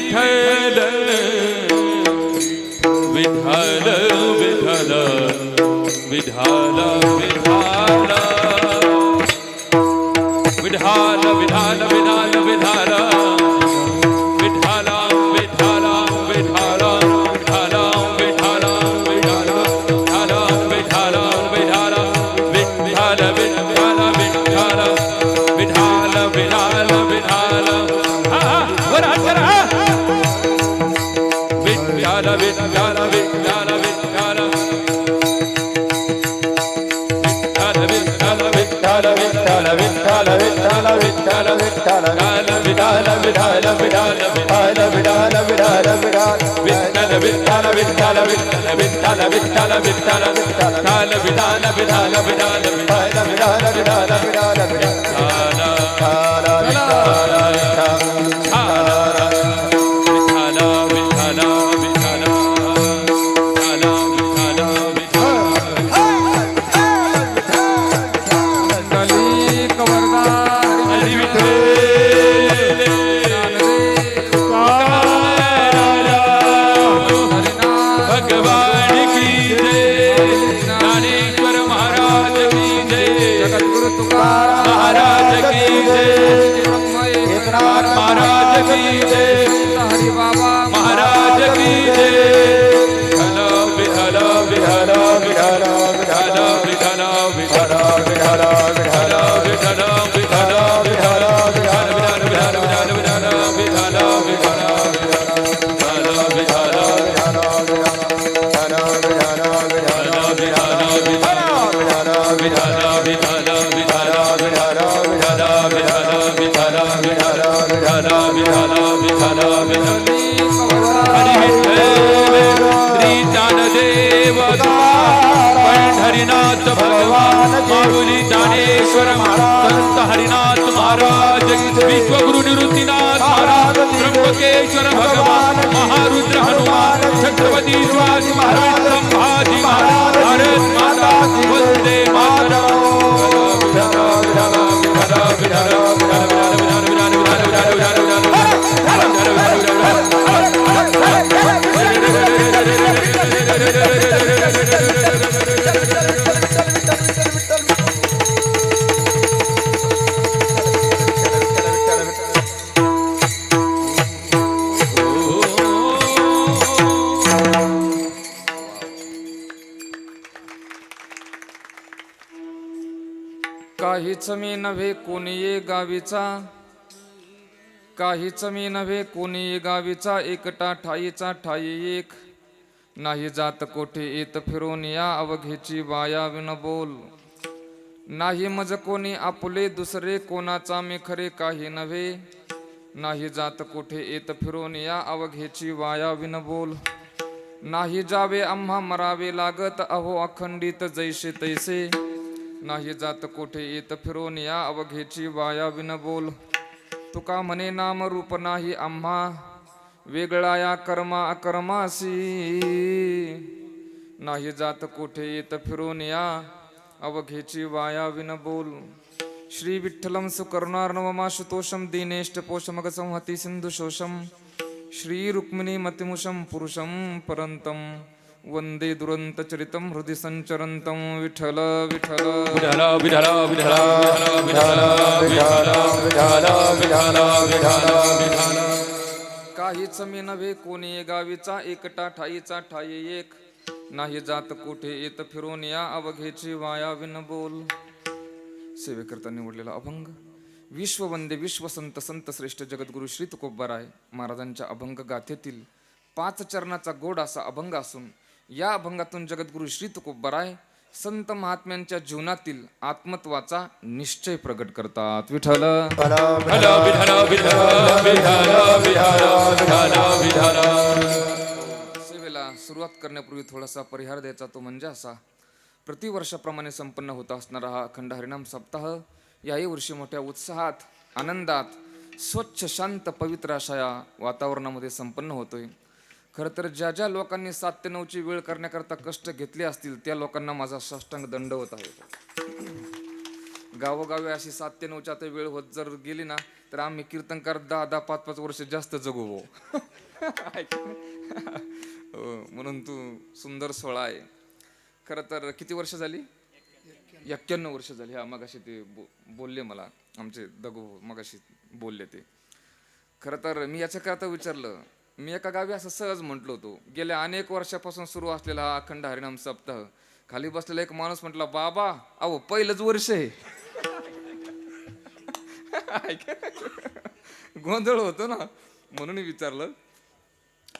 विठ्ठल विठ्ठल विठ्ठल विठ्ठल विठ्ठल विठ्ठल विठ्ठल विठ्ठल विठ्ठल हरिनाथ भगवान माऊली ज्ञानेश्वर संत हरिनाथ महाराज विश्वगुरु निवृत्तीनाथ महाराज त्र्यंबकेश्वर भगवान महारुद्र हनुमान छत्रपती शिवाजी महाराज संभाजी महाराज भारत माता वंदे मातरम काहीच मी नव्हे कोणी ये गावीचा, काहीच मी नव्हे कोणी ये गावीचा, एकटा ठाईचा ठाई एक, नाही जात कोठे येत फिरून या अवघेची वाया विन बोल, नाही मज कोणी आपुले दुसरे कोणाचा मी खरे काही नव्हे, नाही जात कोठे येत फिरून या अवघेची वाया विन बोल, नाही जावे आम्हा मरावे लागत अहो अखंडित जैसे तैसे, नाही जात कोठे येत फिरून या अवघेची वाया विन बोल, तुका म्हणे नाम रूप नाही आम्हा वेगळा या कर्मा अकर्मासी, नाही जात कोठे येत फिरून या अवघेची वाया विन बोल, श्री विठ्ठलम सुकरुणार्णवमाशुतोषम दीनेष्ट पोषमग संहति सिंधु शोषम, श्री रुक्मिणी मतिमुषम पुरुषम परंतम वंदे दुरंत चरितम हृदय संचरंतम, विठ्ठल विठ्ठल विठ्ठल विठ्ठल विठ्ठल विठ्ठल विठ्ठल विठ्ठल विठ्ठल विठ्ठल. काहीच मी नव्हे कोणी गावीचा, एकटा ठाईचा ठाई एक, नाही जात कोठे येत फिरून या अवघेची वाया विन बोल. सेवेकरता निवडलेला अभंग विश्ववंदे विश्वसंत संत श्रेष्ठ जगद्गुरु श्री तुकोबाराय महाराजांच्या अभंग गाथेतील 5 चरणाचा गोड असा अभंग असून, या अभंगातून जगद्गुरु श्री तुकोबाराय संत महात्म्यांच्या जीवनातील आत्मत्वाचा निश्चय प्रकट करतात. विठ्ठल सेवेला सुरुवात करण्यापूर्वी थोडासा परिहार द्यायचा, तो म्हणजे असा, प्रतिवर्षाप्रमाणे संपन्न होत असणारा हा अखंड हरिनाम सप्ताह याही वर्षी मोठ्या उत्साहात आनंदात स्वच्छ शांत पवित्र अशा या वातावरणामध्ये संपन्न होतोय. खरं तर ज्या ज्या लोकांनी 7 ते 9ची वेळ करण्याकरता कष्ट घेतले असतील त्या लोकांना माझा साष्टांग दंडवत आहे. गावोगावी अशी 7 ते 9च्या आता वेळ होत जर गेली ना तर आम्ही कीर्तनकार 10-10, 5-5 वर्ष जास्त जगू भाऊ. हो, म्हणून तू सुंदर सोहळा आहे. खरं तर किती वर्ष झाली? 91 वर्ष झाली. हा मगाशी ते बोलले मला आमचे दगू मगाशी बोलले ते. खरं तर मी याच्याकरता विचारलं, मी एका गावी असं सहज म्हटलो होतो, गेल्या अनेक वर्षापासून सुरू असलेला हा अखंड हरिनाम सप्ताह. खाली बसलेला एक माणूस म्हटला, बाबा अहो पहिलंच वर्ष आहे. गोंधळ होतो ना, म्हणून विचारलं.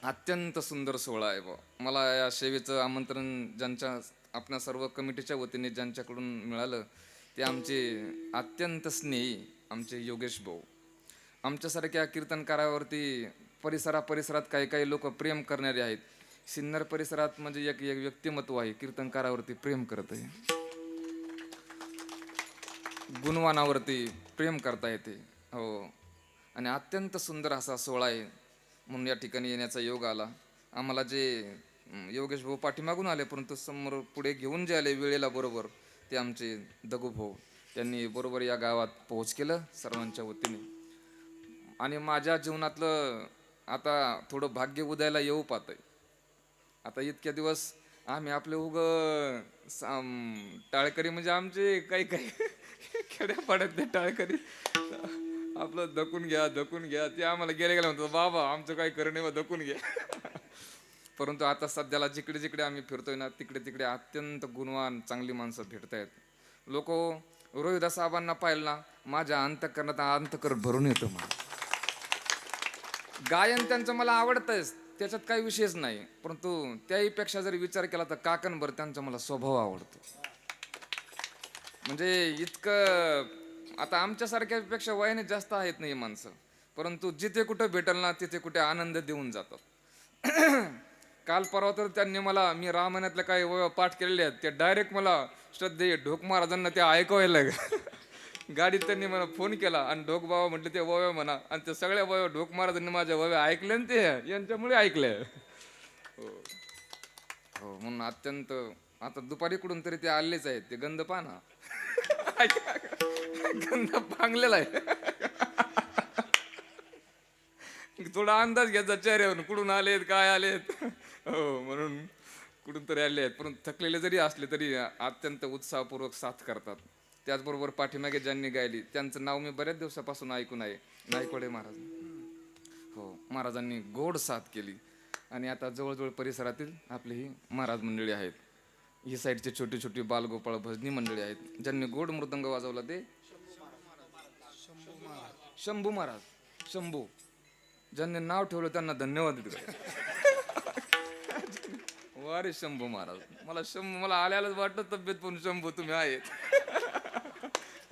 अत्यंत सुंदर सोहळा आहे बा. मला या सेवेचं आमंत्रण ज्यांच्या आपल्या सर्व कमिटीच्या वतीने ज्यांच्याकडून मिळालं ते आमचे अत्यंत स्नेही आमचे योगेश भाऊ. आमच्यासारख्या कीर्तनकारावरती परिसरात काही काही लोक प्रेम करणारे आहेत. सिन्नर परिसरात म्हणजे एक एक व्यक्तिमत्व आहे कीर्तनकारावरती प्रेम करत आहे. गुणवानावरती प्रेम करता येते. हो, आणि अत्यंत सुंदर असा सोहळा आहे म्हणून या ठिकाणी येण्याचा योग आला आम्हाला. जे योगेश भाऊ पाठीमागून आले परंतु समोर पुढे घेऊन जे आले वेळेला बरोबर ते आमचे दगू भाऊ. त्यांनी बरोबर या गावात पोहोच केलं सर्वांच्या वतीने. आणि माझ्या जीवनातलं आता थोडं भाग्य उदयाला येऊ पाहतंय. आता इतक्या दिवस आम्ही आपले टाळकरी म्हणजे आमचे काही काही खेड्यापाड्यातले टाळकरी आपलं दकून घ्या ते आम्हाला गेले म्हणतो, बाबा आमचं काही करणं नाही, दकून घ्या. परंतु आता सध्याला जिकडे जिकडे आम्ही फिरतोय ना तिकडे तिकडे अत्यंत गुणवान चांगली माणसं भेटत आहेत. लोक रोहिदास साहेबांना पाहिलं ना माझ्या अंतःकरणात अंतःकरण भरून येतं. मला गायन त्यांचं मला आवडतंच, त्याच्यात काही विषयच नाही. परंतु त्याहीपेक्षा जर विचार केला तर काकणभर त्यांचा मला स्वभाव आवडतो. म्हणजे इतकं आता आमच्यासारख्यापेक्षा वयाने जास्त आहेत नाही माणसं, परंतु जिथे कुठं भेटल ना तिथे कुठे आनंद देऊन जातात. काल परवा तर त्यांनी मला, मी रामायणातले काही वय पाठ केलेले आहेत ते डायरेक्ट मला श्रद्धेय ढोक महाराजांना ते ऐकवायला गाडीत त्यांनी मला फोन केला आणि ढोक बाबा म्हटले ते वय म्हणा, आणि ते सगळ्या वय ढोक महाराजांनी माझ्या वय ऐकले आणि ते यांच्यामुळे ऐकले. हो हो, म्हणून अत्यंत आता दुपारी कुठून तरी ते आलेच आहेत. ते गंध पाना गंध पांगलेला आहे. थोडा अंदाज घ्यायचा चेहऱ्यावरून कुठून आलेत काय आलेत. हो, म्हणून कुठून तरी आले आहेत. परंतु थकलेले जरी असले तरी अत्यंत उत्साहपूर्वक साथ करतात. त्याचबरोबर पाठीमागे ज्यांनी गायली त्यांचं नाव मी बऱ्याच दिवसापासून ऐकून आहे, नायकवडे महाराज. हो, महाराजांनी गोड साथ केली. आणि आता जवळजवळ परिसरातील आपली ही महाराज मंडळी आहेत. ही साईडची छोटी छोटी बालगोपाळ भजनी मंडळी आहेत. ज्यांनी गोड मृदंग वाजवला ते शंभू महाराज. शंभू ज्यांनी नाव ठेवलं त्यांना धन्यवाद देतो. वारे शंभू महाराज. मला आल्यालाच वाटत तब्येत पण शंभू तुम्ही आहेत.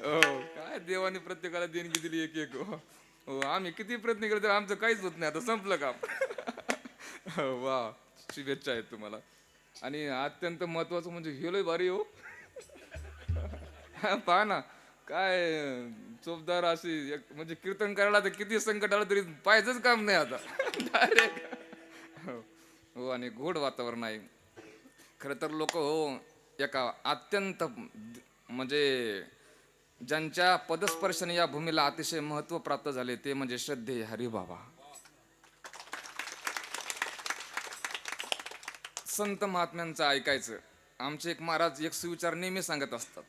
हो, काय देवाने प्रत्येकाला देणगी दिली एक एक. हो, आम्ही किती प्रयत्न केले तर आमचं काहीच होत नाही. आता संपलं काम. वा, शुभेच्छा आहेत तुम्हाला. आणि अत्यंत महत्वाचं म्हणजे हेलोय भारी हो. पहा ना काय चोपदार अशी म्हणजे कीर्तन करायला तर किती संकट आलं तरी पाहायचंच काम नाही आता. डायरेक्ट. हो, आणि गोड वातावरण आहे. खरं तर लोक हो एका अत्यंत म्हणजे ज्यांच्या पदस्पर्शाने या भूमीला अतिशय महत्व प्राप्त झाले ते म्हणजे श्रद्धेय हरिबाबा. संत महात्म्यांचं ऐकायचं. आमचे एक महाराज एक सुविचार नेहमी सांगत असतात.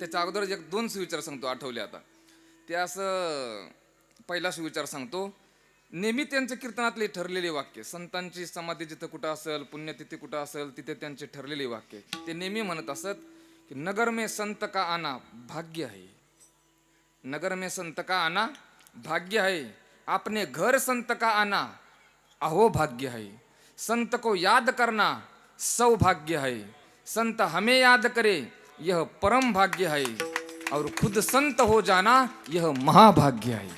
त्याच्या अगोदर एक 2 सुविचार सांगतो, आठवले आता. ते असं पहिला सुविचार सांगतो. नेहमी त्यांच्या कीर्तनातले ठरलेले वाक्य, संतांची समाधी जिथं कुठं असेल, पुण्यतिथी कुठं असेल तिथे त्यांचे ठरलेले वाक्य ते नेहमी म्हणत असत की नगर में संत का आना भाग्य है. नगर में संत का आना भाग्य है. अपने घर संत का आना अहो भाग्य है. संत को याद करना सौभाग्य है. संत हमें याद करे यह परम भाग्य है. और खुद संत हो जाना यह महाभाग्य है.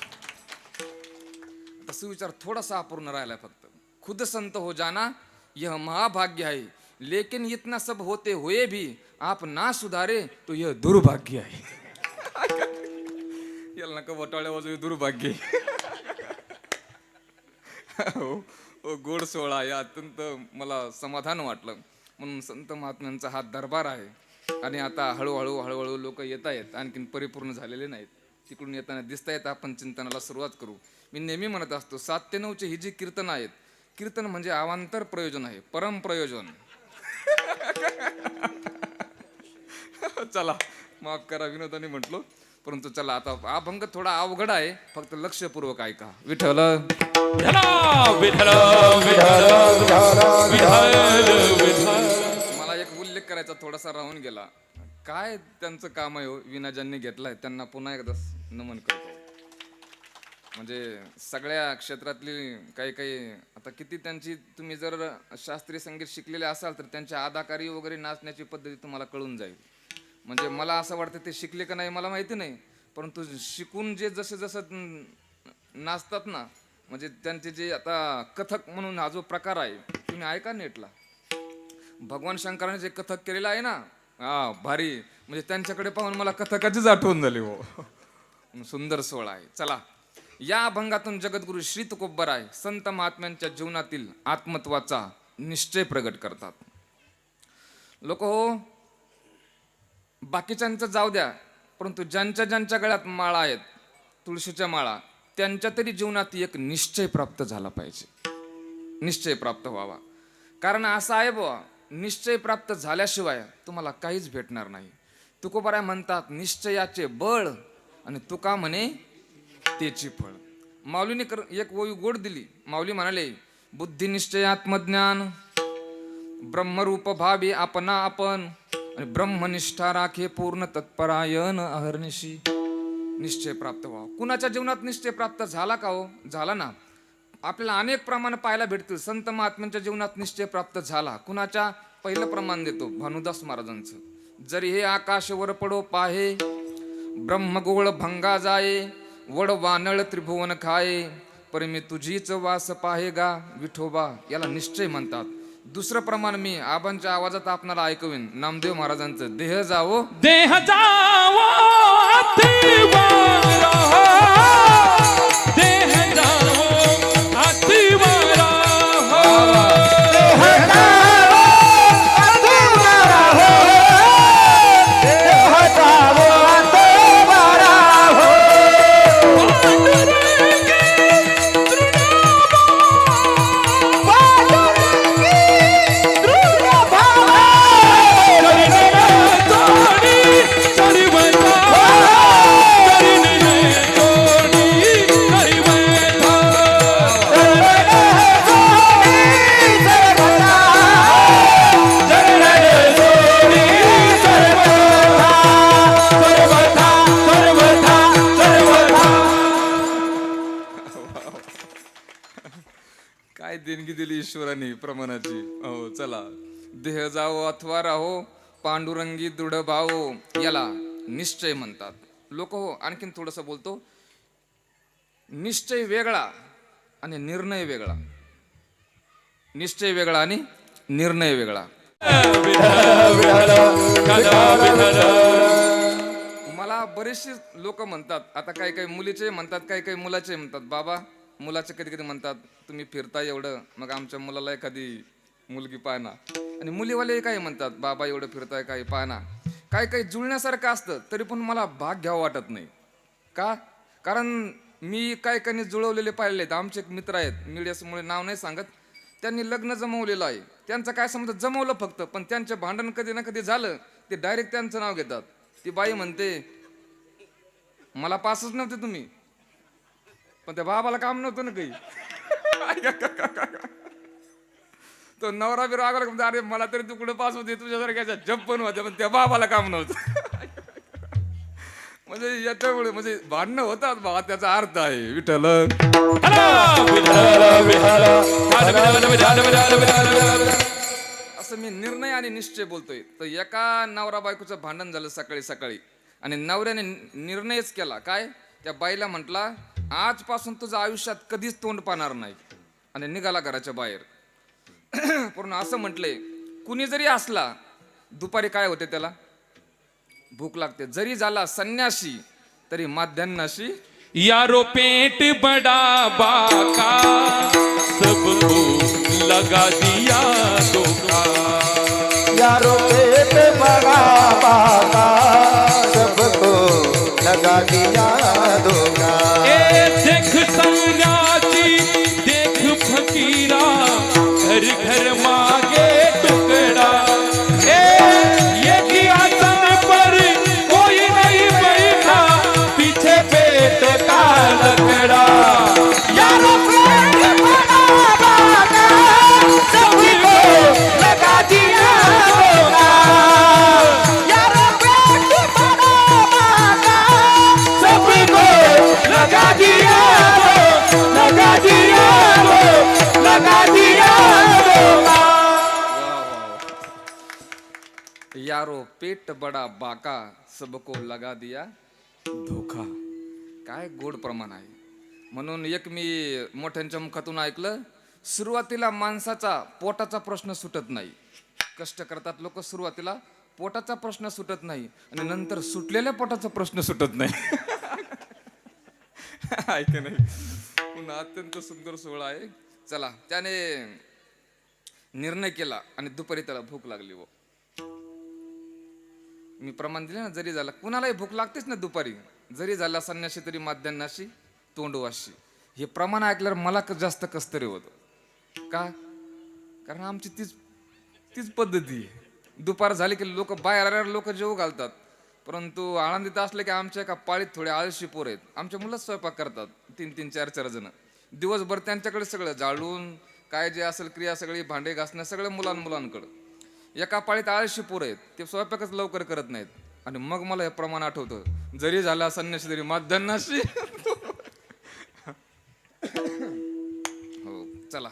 सुविचार थोडासा अपूर्ण राहिला फक्त. खुद संत हो जाना यह महाभाग्य है. लेकिन इतना सब होते हुए भी आप ना सुधारे तो यह दुर्भाग्य है. याला नका वटाळ्या वाजू, दुर्भाग्य. हो, गोड सोहळा या अत्यंत मला समाधान वाटलं. म्हणून संत महात्म्यांचा हा दरबार आहे. आणि आता हळूहळू हळूहळू लोक येत आहेत, आणखीन परिपूर्ण झालेले नाहीत. तिकडून येताना दिसतायत. आपण चिंतनाला सुरुवात करू. मी नेहमी म्हणत असतो 7 ते 9ची ही जी कीर्तन आहेत, कीर्तन म्हणजे अवांतर प्रयोजन आहे, परम प्रयोजन. चला माफ करा विनोदाने म्हटलो, परंतु चला आता अभंग थोडा अवघड आहे, फक्त लक्षपूर्वक ऐका. विठ्ठल मला एक उल्लेख करायचा थोडासा राहून गेला. काय त्यांचं काम आहे हो, विना ज्यांनी घेतलाय त्यांना पुन्हा एकदा नमन करतो. म्हणजे सगळ्या क्षेत्रातली काही काही आता किती त्यांची, तुम्ही जर शास्त्रीय संगीत शिकलेले असाल तर त्यांची अदाकारी वगैरे नाचण्याची पद्धती तुम्हाला कळून जाईल. म्हणजे मला असं वाटतं ते शिकले का नाही मला माहिती नाही, परंतु शिकून जे जसं जसं नाचतात ना, म्हणजे त्यांचे जे आता कथक म्हणून हा जो प्रकार आहे तुम्ही ऐका नेटला. भगवान शंकराने जे कथक केलेलं आहे ना, हा भारी. म्हणजे त्यांच्याकडे पाहून मला कथकाचीच आठवण झाली हो. सुंदर सोहळा आहे. चला या अभंगातून जगद्गुरु श्री तुकोबराय संत महात्म्यांच्या जीवनातील आत्मत्वाचा निश्चय प्रगट करतात. लोक हो, बाकीच्यांचं जाऊ द्या, परंतु ज्यांच्या ज्यांच्या गळ्यात माळा आहेत, तुळशीच्या माळा, त्यांच्या तरी जीवनात एक निश्चय प्राप्त झाला पाहिजे. निश्चय प्राप्त व्हावा. कारण असं आहे बुवा, निश्चय प्राप्त झाल्याशिवाय तुम्हाला काहीच भेटणार नाही. तुकोबराय म्हणतात निश्चयाचे बळ आणि तुका म्हणे तेची फळ. माऊलीने एक ओवी गोड दिली. माऊली म्हणाले बुद्धी निश्चय आत्मज्ञान ब्रह्मरूप भावी आपणा आपण आणि ब्रह्मनिष्ठा राखे पूर्ण तत्परायण अहर्निशी. निश्चय प्राप्त व्हावा. कुणाच्या जीवनात निश्चय प्राप्त झाला का हो? झाला ना. आपल्याला अनेक प्रमाण पाहायला भेटतील. संत महात्म्यांच्या जीवनात निश्चय प्राप्त झाला. कुणाच्या? पहिलं प्रमाण देतो भानुदास महाराजांचं. जरी हे आकाश वर पडो पाहे ब्रह्मगोळ भंगा जाये वड वानळ त्रिभुवन खाये परी मी तुझीच वास पाहे गा विठोबा. याला निश्चय म्हणतात. दुसरं प्रमाण मी आबांच्या आवाजात आपणाला ऐकवीन. नामदेव महाराजांचं देह जावो देह जावो अतिवारा हो, देह जावो अतिवारा हो, देह जावो अतिवारा हो, देह जावो अतिवारा हो. काय देणगी दिली ईश्वराने प्रमाणाची. हो चला. देह जावो अथवा राहो पांडुरंगी दृढ भावो. याला निश्चय म्हणतात लोक हो. आणखीन थोडस बोलतो. निश्चय वेगळा आणि निर्णय वेगळा. निश्चय वेगळा आणि निर्णय वेगळा. मला बरेचसे लोक म्हणतात, आता काही काही मुलीचे म्हणतात, काही काही मुलाचे म्हणतात. बाबा मुलाचे कधी कधी म्हणतात तुम्ही फिरता एवढं, मग आमच्या मुलाला एखादी मुलगी पाहना. आणि मुलीवाले काही म्हणतात बाबा एवढं फिरताय काही पाहना. काही काही जुळण्यासारखं असतं तरी पण मला भाग घ्यावं वाटत नाही. का? कारण मी काही काही जुळवलेले पाहिले आहेत. आमचे एक मित्र आहेत, मीडियामुळे नाव नाही सांगत, त्यांनी लग्न जमवलेलं आहे. त्यांचं काय समजतं जमवलं फक्त, पण त्यांचे भांडण कधी ना कधी झालं ते डायरेक्ट त्यांचं नाव घेतात. ती बाई म्हणते मला पासच नव्हते तुम्ही, पण त्या बाबाला काम नव्हतं ना काही. तो नवरा बी रागवला म्हणजे अरे मला तरी तू कुठे पास होते, तुझ्यासारख्याच्या जप पण होते, पण त्या बाबाला काम नव्हतं. म्हणजे याच्यामुळे म्हणजे भांडणं होतात बाबा, त्याचा अर्थ आहे विठ्ठल. असं मी निर्णय आणि निश्चय बोलतोय. तर एका नवरा बायकोचं भांडण झालं सकाळी सकाळी आणि नवऱ्याने निर्णयच केला. काय? त्या बाईला म्हटला आजपासून तुझं आयुष्यात कधीच तोंड पाहणार नाही, आणि निघाला घराच्या बाहेर. पूर्ण असं म्हटलंय कुणी जरी असला दुपारी काय होते त्याला भूक लागते. जरी झाला संन्यासी तरी माध्यान्नाशी. यारो पेट बड़ा बाका सबको लगा दिया धोखा. यारो पेट बड़ा बाका सबको लगा दिया धोखा। ए देख संन्यासी देख फकीरा घर घर मांगे टुकड़ा। ए ये किया सन पर कोई नहीं बैठा पीछे पेट का लकड़ा। यारो पेट बड़ा बाका सबको लगा दिया धोखा। यारो पेट बड़ा बाका सबको लगा दिया लगा दिया लगा दिया धोखा। यारो पेट बडा बाका सबको लगा दिया धोका. काय गोड प्रमाण आहे. म्हणून एक मी मोठ्यांच्या मुखातून ऐकलं, सुरुवातीला माणसाचा पोटाचा प्रश्न सुटत नाही. कष्ट करतात लोक, सुरुवातीला पोटाचा प्रश्न सुटत नाही आणि नंतर सुटलेल्या पोटाचा प्रश्न सुटत नाही. ऐक नाही. पुन्हा अत्यंत सुंदर सोहळा आहे. चला, त्याने निर्णय केला आणि दुपारी त्याला भूक लागली. व मी प्रमाण दिले ना, जरी झाला कुणालाही भूक लागतेच ना दुपारी. जरी झाला संन्याशी तरी माध्यान्नाशी तोंडवाशी. हे प्रमाण ऐकल्यावर मला जास्त कसतरी होतं. का? कारण आमची तीच पद्धती आहे. दुपार झाली की लोक बाहेर आल्यावर लोक जेवू घालतात. परंतु आळंदीत असले की आमच्या एका पाळीत थोडे आळशी पोर आहेत. आमच्या मुलंच स्वयंपाक करतात, 3-3, 4-4 जण. दिवसभर त्यांच्याकडे सगळं जाळून काय जे असेल क्रिया सगळी, भांडे घासणं सगळं मुलांकडं. एका पाळीत आळशी पोर आहेत, ते स्वयंपाकच लवकर करत नाहीत. आणि मग मला हे प्रमाण आठवतं, जरी झाला संन्याशी तरी माध्यान्नाशी. हो, चला.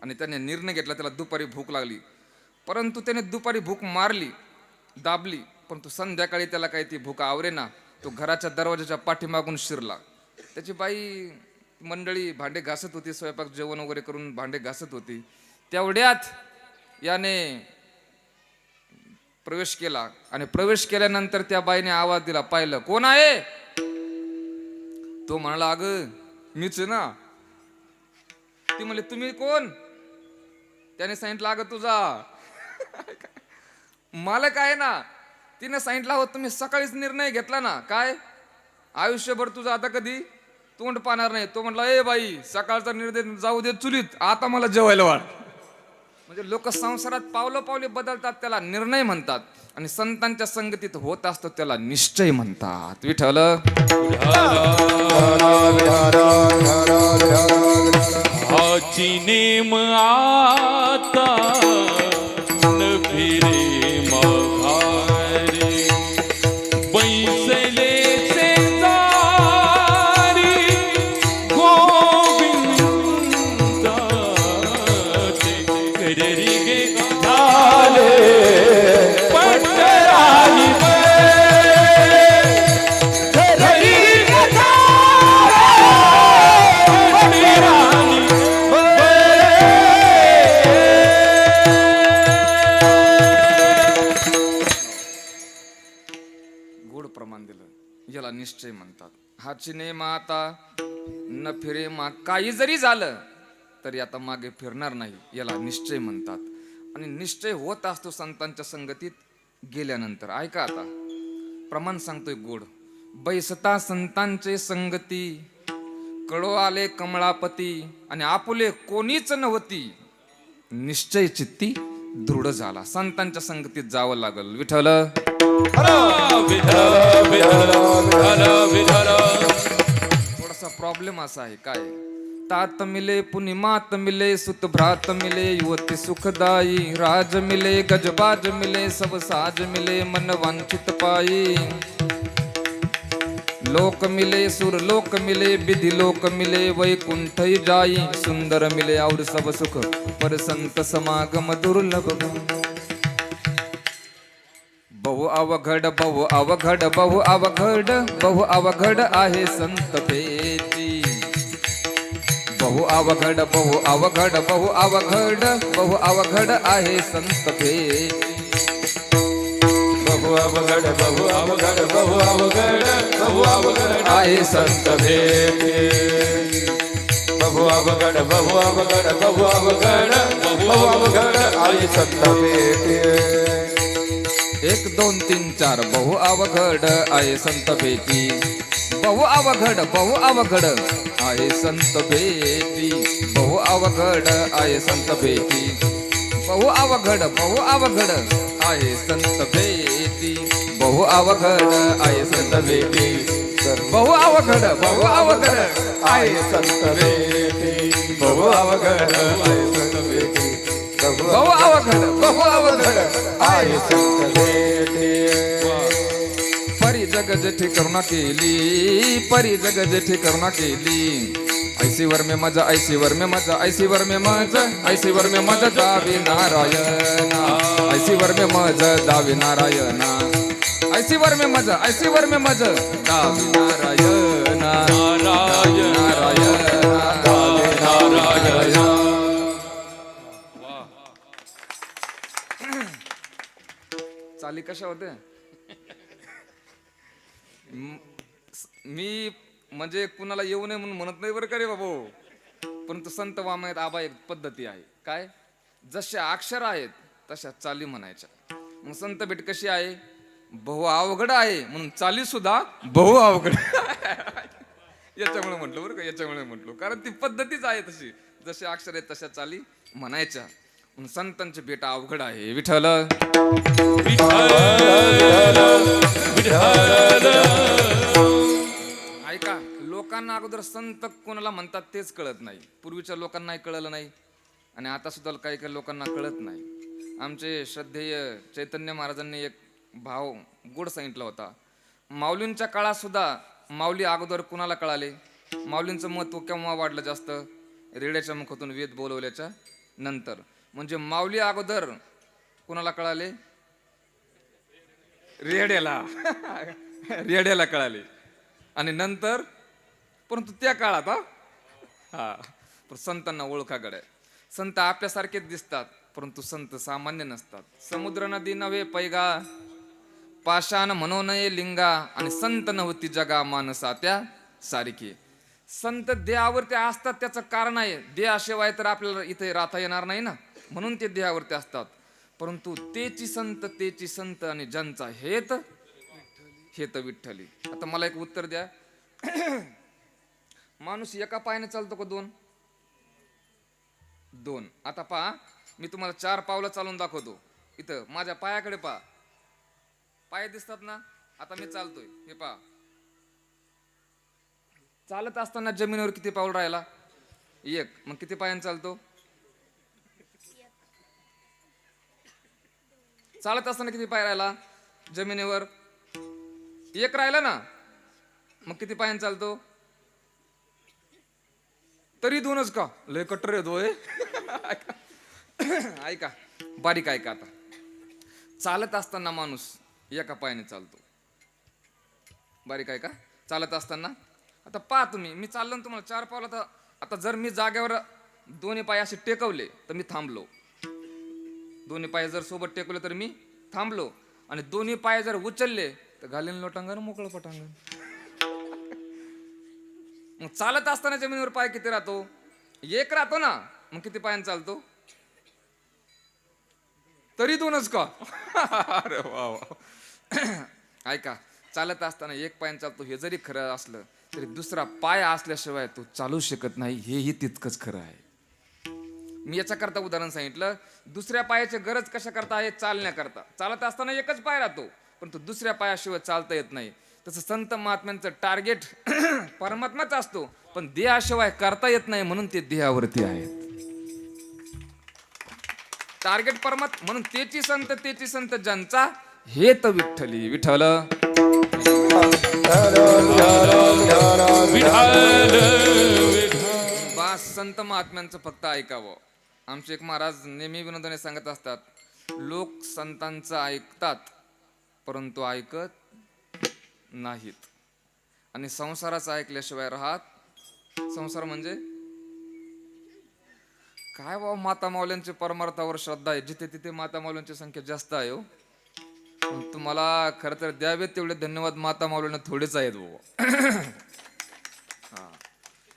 आणि त्याने निर्णय घेतला, त्याला दुपारी भूक लागली. परंतु त्याने दुपारी भूक मारली, दाबली. परंतु संध्याकाळी त्याला काही ती भूक आवरेना. तो घराच्या दरवाजाच्या पाठीमागून शिरला. त्याची बाई मंडळी भांडे घासत होती, स्वयंपाक जेवण वगैरे करून भांडे घासत होती. तेवढ्यात याने प्रवेश केला. आणि प्रवेश केल्यानंतर त्या बाईने आवाज दिला, पाहिलं कोण आहे? तो म्हणाला, अगं मीच आहे ना. ती म्हणली, तुम्ही कोण? त्याने सांगितलं, अगं तुझा मालक आहे ना. तिने सांगितलं, हो तुम्ही सकाळीच निर्णय घेतला ना, काय आयुष्यभर तुझं आता कधी तोंड पाहणार नाही. तो म्हटला, ए बाई सकाळचा निर्णय जाऊ दे चुलीत, आता मला जेवायला वाढ. म्हणजे लोक संसारात पावले बदलतात, त्याला निर्णय म्हणतात. आणि संतांच्या संगतीत होत असतो त्याला निश्चय म्हणतात. विठ्ठल हाची नेम आता न फिरे माघारी. बैसले शेजारी गोविंदा ते कररी गे झाले पंढराई याला निश्चय म्हणतात. हाची नेम आता न फिरे मा. काही जरी झालं तरी आता मागे फिरणार नाही, याला निश्चय म्हणतात. आणि निश्चय होत असतो संतांच्या संगतीत गेल्यानंतर. ऐका आता प्रमाण सांगतोय गोड. बैसता संतांचे संगती, कळो आले कमळापती. आणि आपुले कोणीच नव्हती, निश्चय चित्ती दृढ झाला. संतांच्या संगतीत जावं लागल. विठ्ठल थोडासा प्रॉब्लेम असा आहे. काय? तात मिले पुनि मात मिले, सुत भ्रात मिले, युवती सुखदाई. राज मिले गजबाज मिले, सब साज मिले, मन वांछित पाई. लोक मिले सुर लोक मिले, विधि लोक मिले, वैकुंठ जाई. सुंदर मिले और सब सुख, पर संत समागम दुर्लभ. बहु अवघड बहु अवघड बहु अवघड बहु अवघड आहे संत भेटी. बहु अवघड बहु अवघड बहु अवघड बहु अवघड आहे संत भेटी. बहु अवघड बहु अवघड बहु अवघड बहु अवघड आहे संत भेटी. बहु अवघड बहु अवघड बहु अवघड बहु अवघड आहे संत भेटी. एक दोन तीन चार बहु अवघड आहे संत भेटी, बहु अवघड आहे संत भेटी, बहु अवघड आहे संत भेटी, बहु अवघड आहे संत भेटी, बहु अवघड आहे संत भेटी, बहु अवघड आहे संत भेटी, बहु अवघड आहे संत भेटी, बहु अवघड आहे संत भेटी. परी जग जेठी करुणा केली, परी जग जेठी करुणा केली, ऐसी वर में मजा, ऐसी वर में मजा, ऐसी वर में मजा, ऐसी वर में मजा दावी नारायणा, ऐसी वर में मजा दावी नारायणा, ऐसी वर में मजा, ऐसी वर में मजा दावी नारायणा, नारायण नारायणा, नारायण. चाली कशा होते? मी म्हणजे कुणाला येऊ नये म्हणून म्हणत नाही बरं का रे बाबू, परंतु संत वाङ्मयात आबा एक पद्धती आहे. काय? जसे अक्षर आहेत तशा चाली म्हणायच्या. मग संत भेट कशी आहे? बहु अवघड आहे म्हणून चाली सुद्धा बहु अवघड. याच्यामुळे म्हटलं बरं का, याच्यामुळे म्हटलो, कारण ती पद्धतीच आहे तशी. जसे अक्षर आहेत तशा चाली म्हणायच्या. म्हणून संतांची भेट अवघड आहे. विठ्ठल ऐका, लोकांना अगोदर संत कोणाला म्हणतात तेच कळत नाही. पूर्वीच्या लोकांनाही कळलं नाही आणि आता सुद्धा काही काही लोकांना कळत नाही. आमचे श्रद्धेय चैतन्य महाराजांनी एक भाव गोड सांगितला होता. माऊलींच्या काळात सुद्धा माऊली अगोदर कुणाला कळाले? माऊलींचं महत्व केव्हा वाढलं जास्त? रेड्याच्या मुखातून वेद बोलवल्याच्या नंतर. म्हणजे माऊली अगोदर कुणाला कळाले? रेड्याला. रेड्याला कळाले आणि नंतर, परंतु त्या काळात पण संतांना ओळखा गड्या. संत आपल्यासारखेच दिसतात परंतु संत सामान्य नसतात. समुद्र नदी नव्हे पैगा, पाषाण म्हणू नये लिंगा, आणि संत नव्हती जगा मानसा त्या सारखी. संत देहावरती असतात त्याचं कारण आहे, देहाशिवाय तर आपल्याला इथे राहता येणार नाही ना, म्हणून ते देहावरती असतात. परंतु तेची संत आणि ज्यांचा हेत विठ्ठली. आता मला एक उत्तर द्या. माणूस एका पायाने चालतो का दोन? दोन. आता पहा, मी तुम्हाला 4 पावलं चालून दाखवतो. इथं माझ्या पायाकडे पहा, पाय दिसतात ना? आता मी चालतोय, हे पहा. चालत असताना जमिनीवर किती पाऊल राहिला? 1. मग किती पायाने चालतो? चालत असताना किती पाय राहिला जमिनीवर? 1 राहिला ना. मग किती पायाने चालतो? तरी 2च का? लय कट्टर येतो. ऐका, बारीक ऐका. आता चालत असताना माणूस एका पायाने चालतो. बारीक ऐका. चालत असताना आता पहा तुम्ही, मी चाललो ना तुम्हाला 4 पावलं. आता जर मी जागेवर दोन्ही पाय असे टेकवले तर मी थांबलो. दोन्ही पाय जर सोबत टेकवले तर मी थांबलो. आणि दोन्ही पाय जर उचलले तर घालीन लोटांगण, मोकळं पटांगण. मग चालत असताना जमिनीवर पाय किती राहतो? 1 राहतो ना. मग किती पायाने चालतो? तरी 2च का? अरे वा. ऐका, चालत असताना 1 पायाने चालतो हे जरी खरं असलं तरी दुसरा पाय असल्याशिवाय तो चालू शकत नाही, हेही तितकंच खरं आहे. मी याच्याकरता उदाहरण सांगितलं. दुसऱ्या पायाची गरज कशा करता आहे? चालण्याकरता. चालत असताना 1च पाय राहतो परंतु दुसऱ्या पायाशिवाय चालता येत नाही. तसं संत महात्म्यांचं टार्गेट परमात्माच असतो पण देहाशिवाय करता येत नाही, म्हणून ते देहावरती आहेत. टार्गेट परमात्मा, म्हणून तेची संत ज्यांचा हेत विठ्ठली. विठ्ठल बास संत महात्म्यांचं फक्त ऐकावं. आमचे एक महाराज नेहमी विनोदाने सांगत असतात, लोक संतांचं ऐकतात परंतु ऐकत नाहीत. आणि संसाराचं ऐकल्याशिवाय राहत. संसार म्हणजे काय बाबा? माता माऊल्यांची परमार्थावर श्रद्धा आहे, जिथे तिथे माता माऊल्यांची संख्या जास्त आहे. हो, तुम्हाला खरं तर द्यावेत तेवढे धन्यवाद माता माऊलींना थोडेच आहेत बाबा.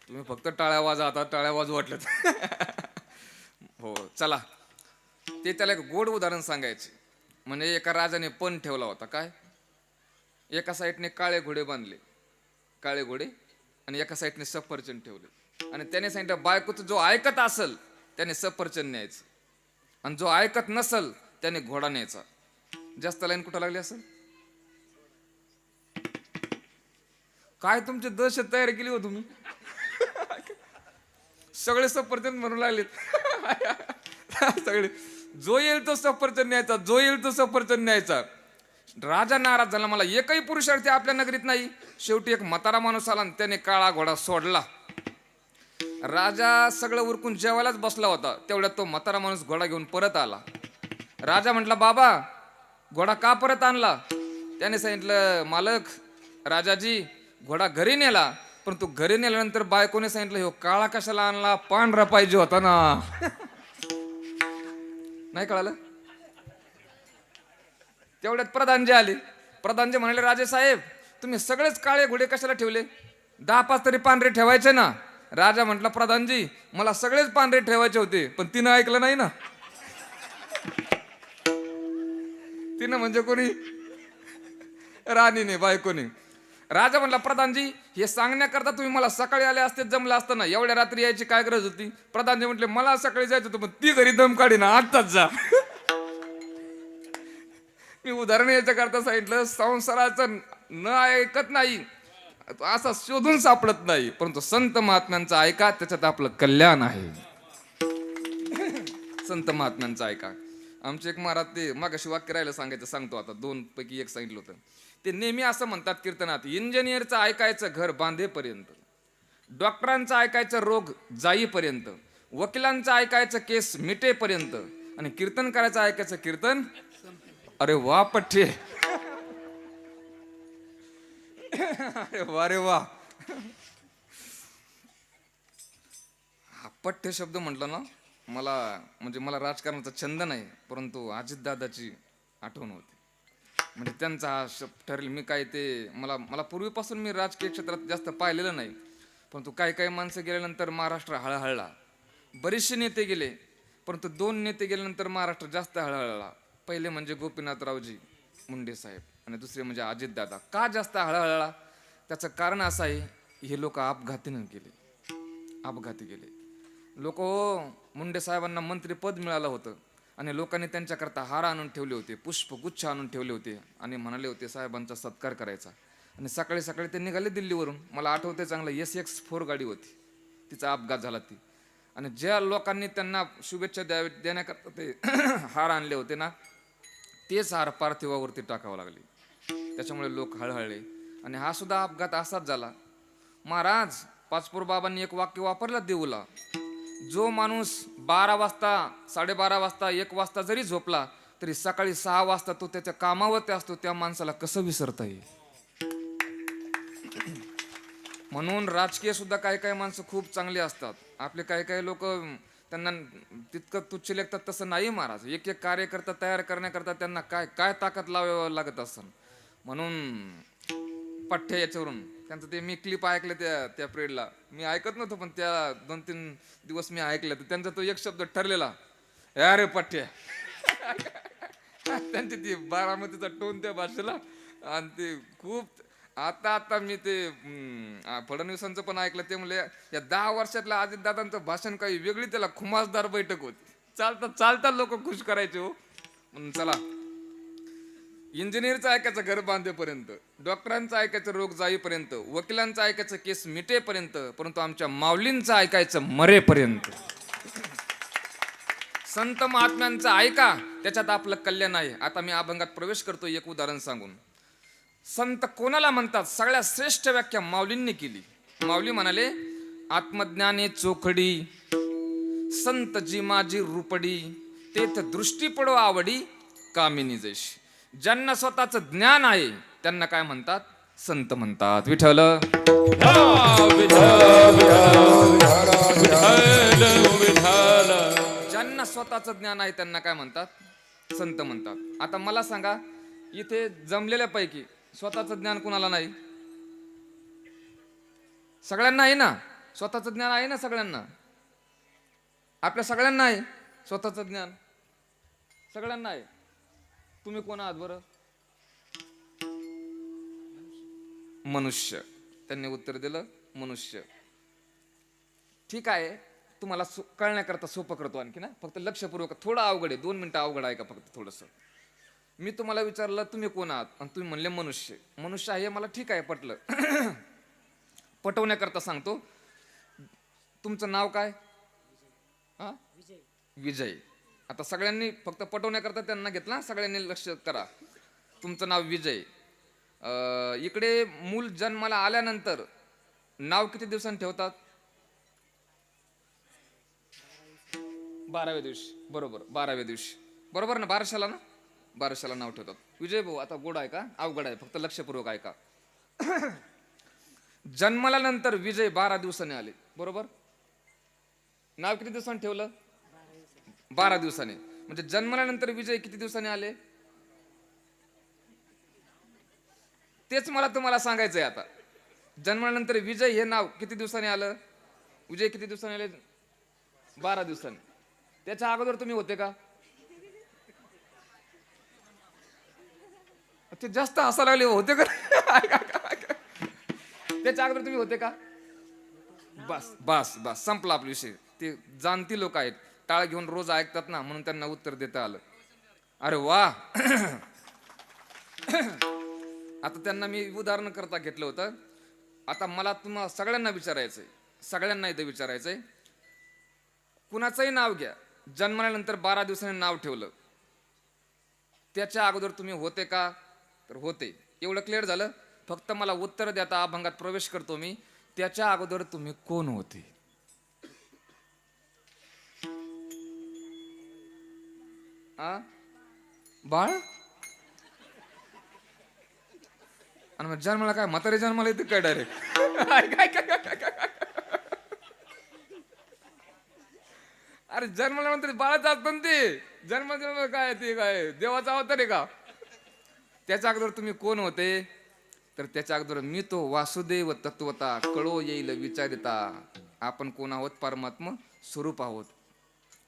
तुम्ही फक्त टाळ्या वाजा, आता टाळ्या वाजू वाटलं. हो चला, ते त्याला एक गोड उदाहरण सांगायचे. म्हणजे एका राजाने पण ठेवला होता. काय? एका साईडने काळे घोडे बांधले, काळे घोडे, आणि एका साईडने सफरचंद ठेवले. आणि त्याने सांगितलं बायकोचं जो ऐकत असल त्याने सफरचंद न्यायचं, आणि जो ऐकत नसल त्याने घोडा न्यायचा. जास्त लाईन कुठं लागली असेल? काय तुमची दहशत तयार केली हो तुम्ही? सगळे सफरचंद म्हणू लागलेत. सगळे जो येईल तो सफरचंद न्यायचा, जो येईल तो सफरचंद न्यायचा. राजा नाराज झाला, मला एकही पुरुषार्थी आपल्या नगरीत नाही. शेवटी एक म्हातारा माणूस आला आणि त्याने काळा घोडा सोडला. राजा सगळं उरकून जेवायलाच बसला होता, तेवढ्यात तो म्हातारा माणूस घोडा घेऊन परत आला. राजा म्हटला, बाबा घोडा का परत आणला? त्याने सांगितलं, मालक राजाजी घोडा घरी नेला, परंतु घरी नेल्यानंतर बायकोने सांगितलं, हो काळा कशाला आणला, पांढरा पाहिजे होता ना. नाही कळालं? तेवढ्यात प्रधानजी आले. प्रधानजी म्हणाले, राजे साहेब तुम्ही सगळेच काळे घोडे कशाला ठेवले? 10-5 तरी पांढरे ठेवायचे ना. राजा म्हटला, प्रधानजी मला सगळेच पांढरे ठेवायचे होते, पण तिनं ऐकलं नाही ना. तिनं म्हणजे कोणी? राणीने, बायकोने. राजा म्हटला, प्रधानजी हे सांगण्याकरता तुम्ही मला सकाळी आले असते जमलं असतं ना, एवढ्या रात्री यायची काय गरज होती? प्रधानजी म्हटले, मला सकाळी जायचं होतं, पण ती घरी दम काढी ना, आत्ताच जा. मी उदाहरण याच्या करता सांगितलं, संसाराचं न ऐकत नाही असा शोधून सापडत नाही, परंतु संत महात्म्यांचं ऐका, त्याच्यात आपलं कल्याण आहे. संत महात्म्यांचं ऐका. आमचे एक महाराज, ते मागाशी वाक्य राहिलं सांगायचं, सांगतो आता. 2 पैकी 1 सांगितलं होतं. ते नेहमी असं म्हणतात कीर्तनात, इंजिनियरचं ऐकायचं घर बांधेपर्यंत, डॉक्टरांचं ऐकायचं रोग जाईपर्यंत, वकिलांचं ऐकायचं केस मिटेपर्यंत, आणि कीर्तन करायचं ऐकायचं कीर्तन. अरे वा पठ्ठे, अरे वा रे वा. हा पठ्य शब्द म्हटलं ना, मला राजकारणाचा छंद नाही, परंतु अजितदादाची आठवण होती. म्हणजे त्यांचा हा शब्द ठरेल. मी काय ते मला पूर्वीपासून मी राजकीय क्षेत्रात जास्त पाहिलेलं नाही, परंतु काही माणसं गेल्यानंतर महाराष्ट्र हळहळला. बरेचसे नेते गेले, परंतु 2 नेते गेल्यानंतर महाराष्ट्र जास्त हळहळला. पहिले म्हणजे गोपीनाथरावजी मुंडे साहेब, आणि दुसरे म्हणजे अजितदादा. का जास्त हळहळला? त्याचं कारण असं आहे, हे लोक अपघाती गेले. लोक मुंडे साहेबांना मंत्रीपद मिळालं होतं, आणि लोकांनी त्यांच्याकरता हार आणून ठेवले होते, पुष्पगुच्छ आणून ठेवले होते, आणि म्हणाले होते साहेबांचा सत्कार करायचा. आणि सकाळी सकाळी ते निघाले दिल्लीवरून. मला आठवते चांगलं, SX4 गाडी होती, तिचा अपघात झाला ती. आणि ज्या लोकांनी त्यांना शुभेच्छा देण्याकरता ते हार आणले होते ना, तेच हार पार्थिवावरती टाकावं लागले. त्याच्यामुळे लोक हळहळले. आणि हा सुद्धा अपघात असाच झाला. महाराज पाचपूर बाबांनी एक वाक्य वापरलं देऊला, जो माणूस 12 वाजता, 12:30 वाजता, 1 वाजता जरी झोपला तरी सकाळी 6 वाजता तो त्याच्या कामावरती असतो, त्या माणसाला कसं विसरता येईल? म्हणून राजकीय सुद्धा काही माणसं खूप चांगली असतात. आपले काही लोक त्यांना तितकं तुच्छ लेखतात, तसं नाही महाराज. एक कार्यकर्ता तयार करण्याकरता त्यांना काय ताकद लावावं लागत असं. म्हणून पठ्ठ्या याच्यावरून त्यांचं ते मी क्लिप ऐकलं त्या पिरियडला. मी ऐकत नव्हतो, पण त्या 2-3 दिवस मी ऐकलं, तर त्यांचा तो एक शब्द ठरलेला, अरे पठ्ठ्या. त्यांची ती बारामतीचा टोन त्या भाषेला, आणि ते खूप. आता मी ते फडणवीसांचं पण ऐकलं. ते म्हणले या 10 वर्षातल्या अजितदादांचं भाषण काही वेगळी, त्याला खुमासदार बैठक होती. चालता लोक खुश करायचे हो. म्हणून चला, इंजिनियरचं ऐकायचं घर बांधेपर्यंत, डॉक्टरांचं ऐकायचं रोग जाईपर्यंत, वकिलांचं ऐकायचं केस मिटेपर्यंत, परंतु आमच्या माऊलींचं ऐकायचं मरेपर्यंत. संत महात्म्यांचं ऐका, त्याच्यात आपलं कल्याण आहे. आता मी अभंगात प्रवेश करतो एक उदाहरण सांगून. संत कोणाला म्हणतात? सगळ्यात श्रेष्ठ व्याख्या माऊलींनी केली. माऊली म्हणाले, आत्मज्ञाने चोखडी संत जी माझी रूपडी, तेथ दृष्टी पडो आवडी कामिनी जैशी. ज्यांना स्वतःच ज्ञान आहे त्यांना काय म्हणतात? संत म्हणतात. विठ्ठल ज्यांना स्वतःच ज्ञान आहे त्यांना काय म्हणतात? संत म्हणतात. आता मला सांगा, इथे जमलेल्या पैकी स्वतःचं ज्ञान कुणाला नाही? सगळ्यांना आहे ना? स्वतःचं ज्ञान आहे ना सगळ्यांना? आपल्या सगळ्यांना आहे स्वतःचं ज्ञान, सगळ्यांना आहे. तुम्ही कोण आहात बरं? मनुष्य. त्यांनी उत्तर दिलं मनुष्य. ठीक आहे, तुम्हाला कळण्याकरता सोपं करतो आणखी ना, फक्त लक्षपूर्वक. थोडं अवघड आहे, 2 मिनिटं अवघड आहे का फक्त थोडंसं. मी तुम्हाला विचारलं तुम्ही कोण आहात आणि तुम्ही म्हणले मनुष्य. मनुष्य आहे मला ठीक आहे, पटलं. पटवण्याकरता सांगतो, तुमचं नाव काय? हा, विजय. आता सगळ्यांनी फक्त पटवण्याकरता त्यांना घेतला, सगळ्यांनी लक्ष करा. तुमचं नाव विजय. इकडे मूल जन्माला आल्यानंतर नाव किती दिवसांनी ठेवतात? 12व्या दिवशी. बरोबर, 12व्या दिवशी. बरोबर ना, 12शाला ना, 12शाला नाव ठेवतात. विजय भाऊ, आता गोड आहे का अवघड आहे? फक्त लक्षपूर्वक ऐका. जन्माल्यानंतर विजय 12 दिवसांनी आले. बरोबर. नाव किती दिवसांनी ठेवलं? 12 दिवसांनी. म्हणजे जन्माल्यानंतर विजय किती दिवसांनी आले? तेच मला तुम्हाला सांगायचंय आता. जन्मानंतर विजय हे नाव किती दिवसांनी आलं? विजय किती दिवसांनी आले? 12 दिवसांनी. त्याच्या अगोदर तुम्ही होते का? ते जास्त हसायला लागले. होते का? त्याच्या अगोदर तुम्ही होते का? बस बस बस, संपला आपला विषय. ते जाणती लोक आहेत, टाळ घेऊन रोज ऐकतात ना, म्हणून त्यांना उत्तर देता आलं. अरे वा. आता त्यांना मी उदाहरण करता घेतलं होतं. आता मला तुम्हाला सगळ्यांना विचारायचंय, सगळ्यांना इथं विचारायचंय, कुणाचंही नाव घ्या, जन्माल्यानंतर 12 दिवसांनी नाव ठेवलं, त्याच्या अगोदर तुम्ही होते का? तर होते. एवढं क्लिअर झालं. फक्त मला उत्तर देता अभंगात प्रवेश करतो मी. त्याच्या अगोदर तुम्ही कोण होते? बाळ. आणि मग जन्माला काय म्हातारे जन्माला येते काय डायरेक्ट? अरे जन्माला म्हणते बाळाचं असतं ते. जन्म काय ते काय देवाचा अवतार आहे का? त्याच्या अगोदर तुम्ही कोण होते? तर त्याच्या अगोदर मी तो वासुदेव तत्वता, कळो येईल विचारिता. आपण कोण आहोत? परमात्मा स्वरूप आहोत.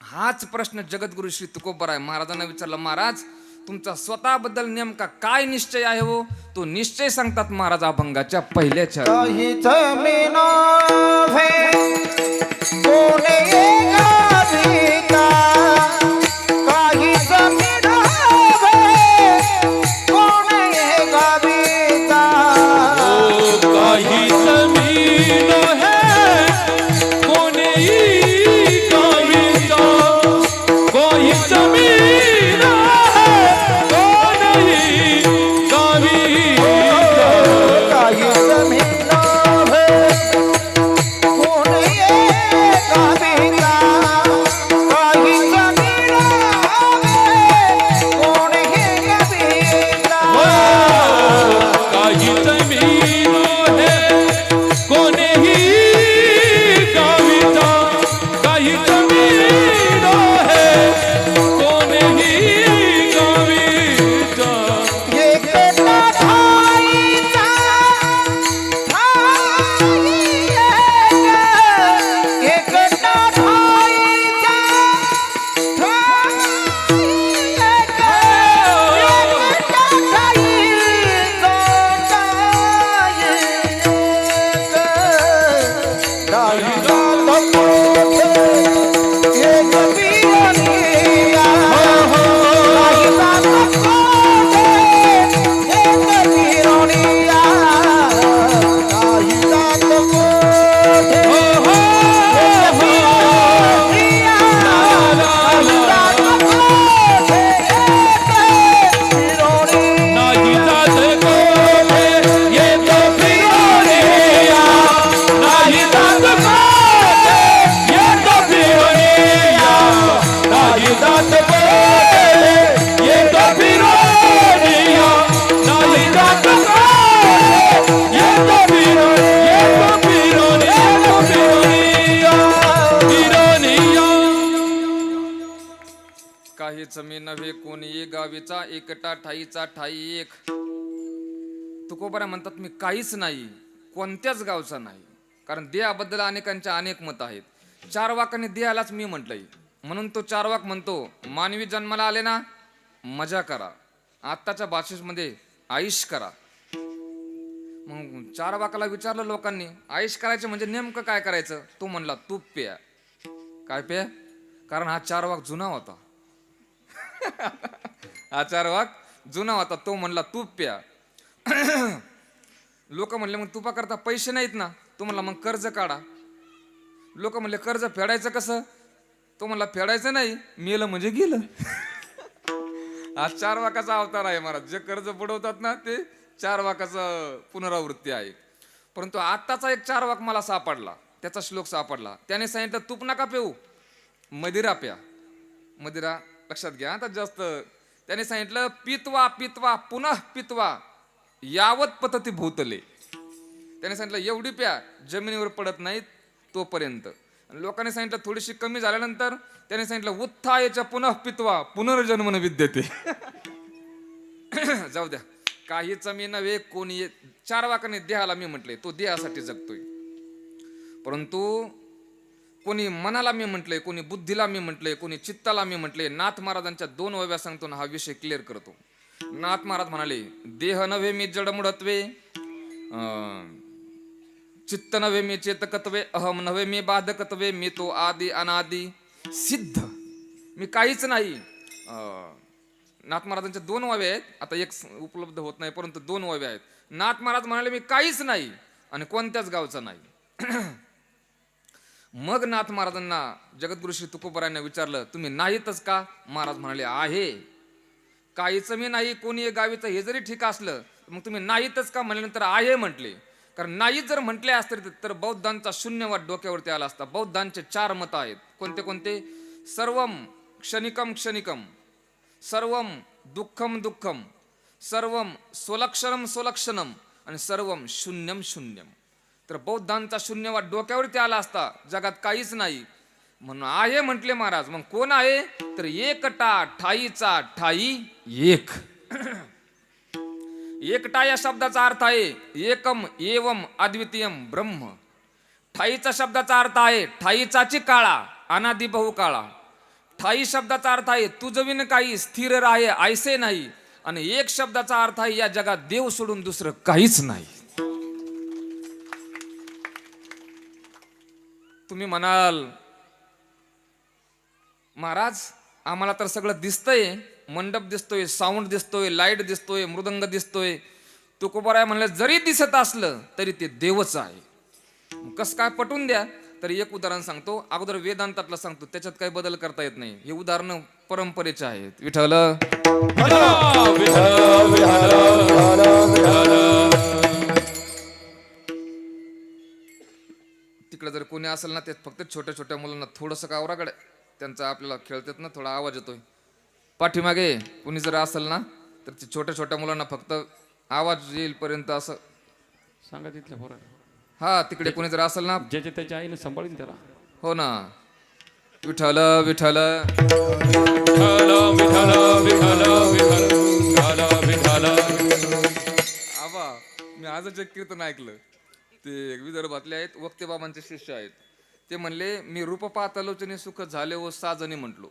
हाच प्रश्न जगद्गुरु श्री तुकोबराय महाराजांना विचारला. महाराज, तुमचा स्वतःबद्दल नेमका काय निश्चय आहे हो? तो निश्चय सांगतात महाराज अभंगाच्या पहिल्याच्या. काहीच मी नव्हे, कोणी गाविता. काहीच मी नव्हे, कोणी गाविता. काही जमीन है कोणीही गावीचा. काही जमीन है कोणीही गावीचा. काहीच मी नव्हे, कोणी गाविता. काहीच मी नव्हे, कोणी गाविता. काही जमीन है कोणीही गावीचा. काही जमीन है कोणीही गावीचा. एकटा ठाईचा, ठाई एक. एकटा ठाईचा, ठाई एक. एकटा ठाईचा, ठाई एक. डाळीला लपोटे एक बियाणिया. डाळीला लपोटे एक बियाणिया. डाळीला लपोटे एक बियाणिया. डाळीला लपोटे एक बियाणिया. नाही जात कोठे येतो फिरून या. नाही जात कोठे येतो फिरून या. नाही जात कोठे येतो फिरून या. नाही जात कोठे येतो फिरून, येतो फिरून, येतो फिरून या. फिरून या. काहीच मी नव्हे कोणी गावीचा, एकटा ठाईचा ठाई एक. तुकोबरा म्हणतात मी काहीच नाही, कोणत्याच गावचा नाही. कारण देहाबद्दल अनेकांच्या अनेक मत आहेत. 4 वाकांनी देहालाच मी म्हटलंय, म्हणून तो 4 वाक म्हणतो, मानवी जन्माला आले ना मजा करा, आत्ताच्या भाषेमध्ये आईश करा. मग 4 वाकाला विचारलं लोकांनी, आईश करायचं म्हणजे नेमकं काय करायचं? तो म्हणला तूप प्या. काय प्या? कारण हा 4 वाक जुना होता. हा 4 वाक जुना होता. तो म्हणला तूप प्या. लोक म्हणले मग तुपा करता पैसे नाहीत ना. तो म्हणला मग कर्ज काढा. लोक म्हणले कर्ज फेडायचं कसं? तो म्हणला फेडायचं नाही, मेलं म्हणजे गेलं. हा 4 वाकाचा अवतार आहे महाराज. जे कर्ज बुडवतात ना ते 4 वाकाचं पुनरावृत्ती आहे. परंतु आत्ताचा एक 4 वाक मला सापडला, त्याचा श्लोक सापडला. त्याने सांगितलं तूप नका पिऊ, मदिरा प्या. मदिरा लक्षात घ्या आता जास्त. त्याने सांगितलं पित्वा पित्वा पुनः पित्वा यावत पतती भूतले. त्याने सांगितलं एवढी प्या जमिनीवर पडत नाहीत तोपर्यंत. लोकांनी सांगितलं थोडीशी कमी झाल्यानंतर त्याने सांगितलं उत्थायच्या पुनः पित्वा पुनर्जन्मन विद्यते. जाऊ द्या, काहीच मी नव्हे कोणी. 4 वाकाने देहाला मी म्हटले, तो देहासाठी जगतोय. परंतु कोणी मनाला मी म्हटलंय, कोणी बुद्धीला मी म्हटलंय, कोणी चित्ताला मी म्हटलंय. नाथ महाराजांच्या 2 ओव्या सांगतो ना हा विषय क्लिअर करतो. नाथ महाराज म्हणाले देह नव्हे मी जडमुडत्वे, चित्त नव्हे मी चेतकत्वे, अहम नव्हे मी बाधकत्वे, मी तो आदि अनादि सिद्ध. मी काहीच नाही. नाथ महाराजांच्या 2 ओव्या आहेत. आता एक उपलब्ध होत नाही परंतु 2 ओव्या आहेत. नाथ महाराज म्हणाले मी काहीच नाही आणि कोणत्याच गावचा नाही. मग नाथ महाराजांना जगद्गुरु श्री तुकोबरायांना विचारलं तुम्ही नाहीतच का? महाराज म्हणाले आहे. काहीच मी नाही कोणी गावीचं हे जरी ठीक असलं मग तुम्ही नाहीतच का म्हणल्यानंतर आहे म्हटले. कारण नाही जर म्हटले असते तर बौद्धांचा शून्यवाद डोक्यावरती आला असता. बौद्धांचे 4 मत आहेत. कोणते कोणते? सर्वम क्षणिकम क्षणिकम, सर्वम दुःखम दुःखम, सर्वम स्वलक्षणम स्वलक्षणम आणि सर्वम शून्यम शून्यम. तर बौद्धांचा शून्यवाद डोक्यावरती आला असता, जगात काहीच नाही म्हणून आहे म्हटले महाराज. मग कोण आहे? तर एकटा ठाईचा ठाई एक. एकटा या शब्दाचा अर्थ आहे एकम एवम अद्वितीयम ब्रह्म. ठाईचा शब्दाचा अर्थ आहे ठाईचाची काळा अनादि बहुकाळा. ठाई शब्दाचा अर्थ आहे तुझविन काही स्थिर राहे ऐसे नाही. आणि एक शब्दाचा अर्थ आहे या जगात देव सोडून दुसरं काहीच नाही. तुम्ही म्हणाल महाराज आम्हाला तर सगळं दिसतंय, मंडप दिसतोय, साऊंड दिसतोय, लाईट दिसतोय, मृदंग दिसतोय. तुकोबाराय म्हणलं जरी दिसत असलं तरी ते देवच आहे. कसं काय पटवून द्या. तर एक उदाहरण सांगतो. अगोदर वेदांतातलं सांगतो, त्याच्यात काही बदल करता येत नाही. हे उदाहरण परंपरेचे आहेत. विठ्ठल तिकडे जर कोणी असेल ना ते फक्त छोट्या छोट्या मुलांना थोडंसं कावराकडे त्यांचा आपल्याला खेळतात ना थोडा आवाज येतोय. पाठीमागे कोणी जर असेल ना तर ते छोट्या छोट्या मुलांना फक्त आवाज येईलपर्यंत असं सांगा तिथल्या पोराला. हा तिकडे कोणी जर असेल ना ज्याच्या त्याच्या आईने सांभाळून त्याला. हो ना. विठ्ठल विठ्ठल आबा मी आजच एक कीर्तन ऐकलं. ते विदर्भातले आहेत, वक्ते बाबांचे शिष्य आहेत. ते म्हणले मी रूप पाहतालोचने सुख झाले व 6 जणी म्हटलो.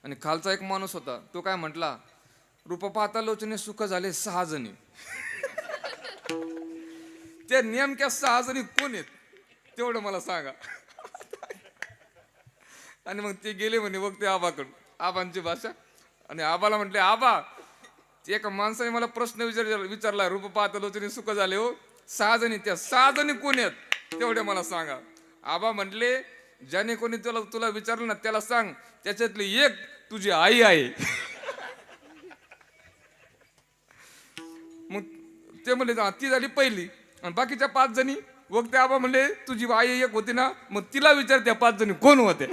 आणि खालचा एक माणूस होता तो काय म्हटला रूप पाहतालोचने सुख झाले 6 जणी. त्या नेमक्या 6 जणी कोण आहेत तेवढं मला सांगा. आणि मग ते गेले म्हणे वक्ते आबाकडून, आबांची भाषा. आणि आबाला म्हटले आबा एका माणसाने मला प्रश्न विचारला रूप पाहतालोचने सुख झाले हो 6 जणी, त्या 6 जणी कोण आहेत तेवढे मला सांगा. आबा म्हटले ज्याने कोणी तुला विचारलं ना त्याला सांग त्याच्यातली एक तुझी आई आहे. मग ते म्हणले ती झाली पहिली आणि बाकीच्या 5 जणी. वक्ते आबा म्हणले तुझी आई एक होती ना मग तिला विचार त्या 5 जणी कोण होते.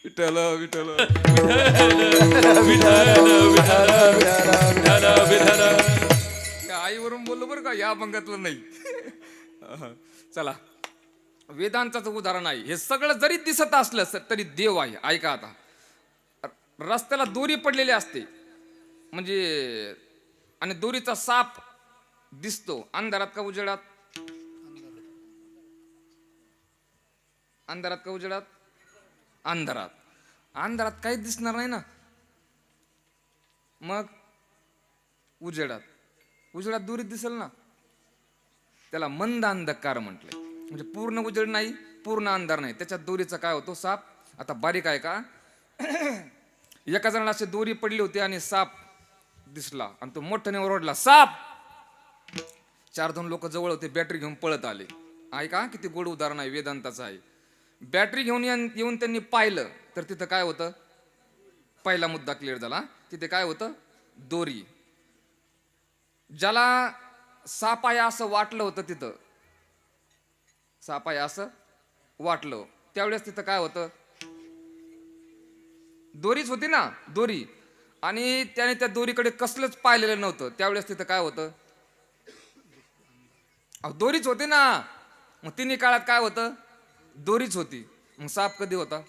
विठ्ठल विठ्ठल आईवरून बोललो बरं का, या अभंगातलं नाही. चला वेदांताचं उदाहरण आहे. हे सगळं जरी दिसत असलं तरी देव आहे. ऐका आता रस्त्याला दोरी पडलेली असते म्हणजे आणि दोरीचा साप दिसतो अंधारात का उजेडात? अंधारात का उजेडात? अंधारात. अंधारात काहीच दिसणार नाही ना. मग उजेडात दुरीत दिसेल ना, त्याला मंद अंधकार म्हटलंय. म्हणजे पूर्ण उजेड नाही, पूर्ण अंधार नाही, त्याच्यात दोरीचा काय होतो, साप. आता बारीक आहे का, एका जणाला अशी दोरी पडली होती आणि साप दिसला आणि तो मोठ्याने ओरडला, साप. 4-2 लोक जवळ होते, बॅटरी घेऊन पळत आले. ऐका किती गोड उदाहरण आहे, वेदांताचं आहे. बॅटरी घेऊन येऊन त्यांनी पाहिलं तर तिथं काय होतं, पहिला मुद्दा क्लिअर झाला. तिथे काय होतं, दोरी. ज्याला साप आहे असं वाटलं होतं, तिथं साप आहे असं वाटलं, त्यावेळेस तिथं काय होतं, दोरीच होती ना, दोरी. आणि त्याने त्या दोरीकडे कसलंच पाहिलेलं नव्हतं, त्यावेळेस तिथं काय होतं, दोरीच होती ना. मग तिन्ही काळात काय होतं, दोरीच होती. मग साप कधी होता,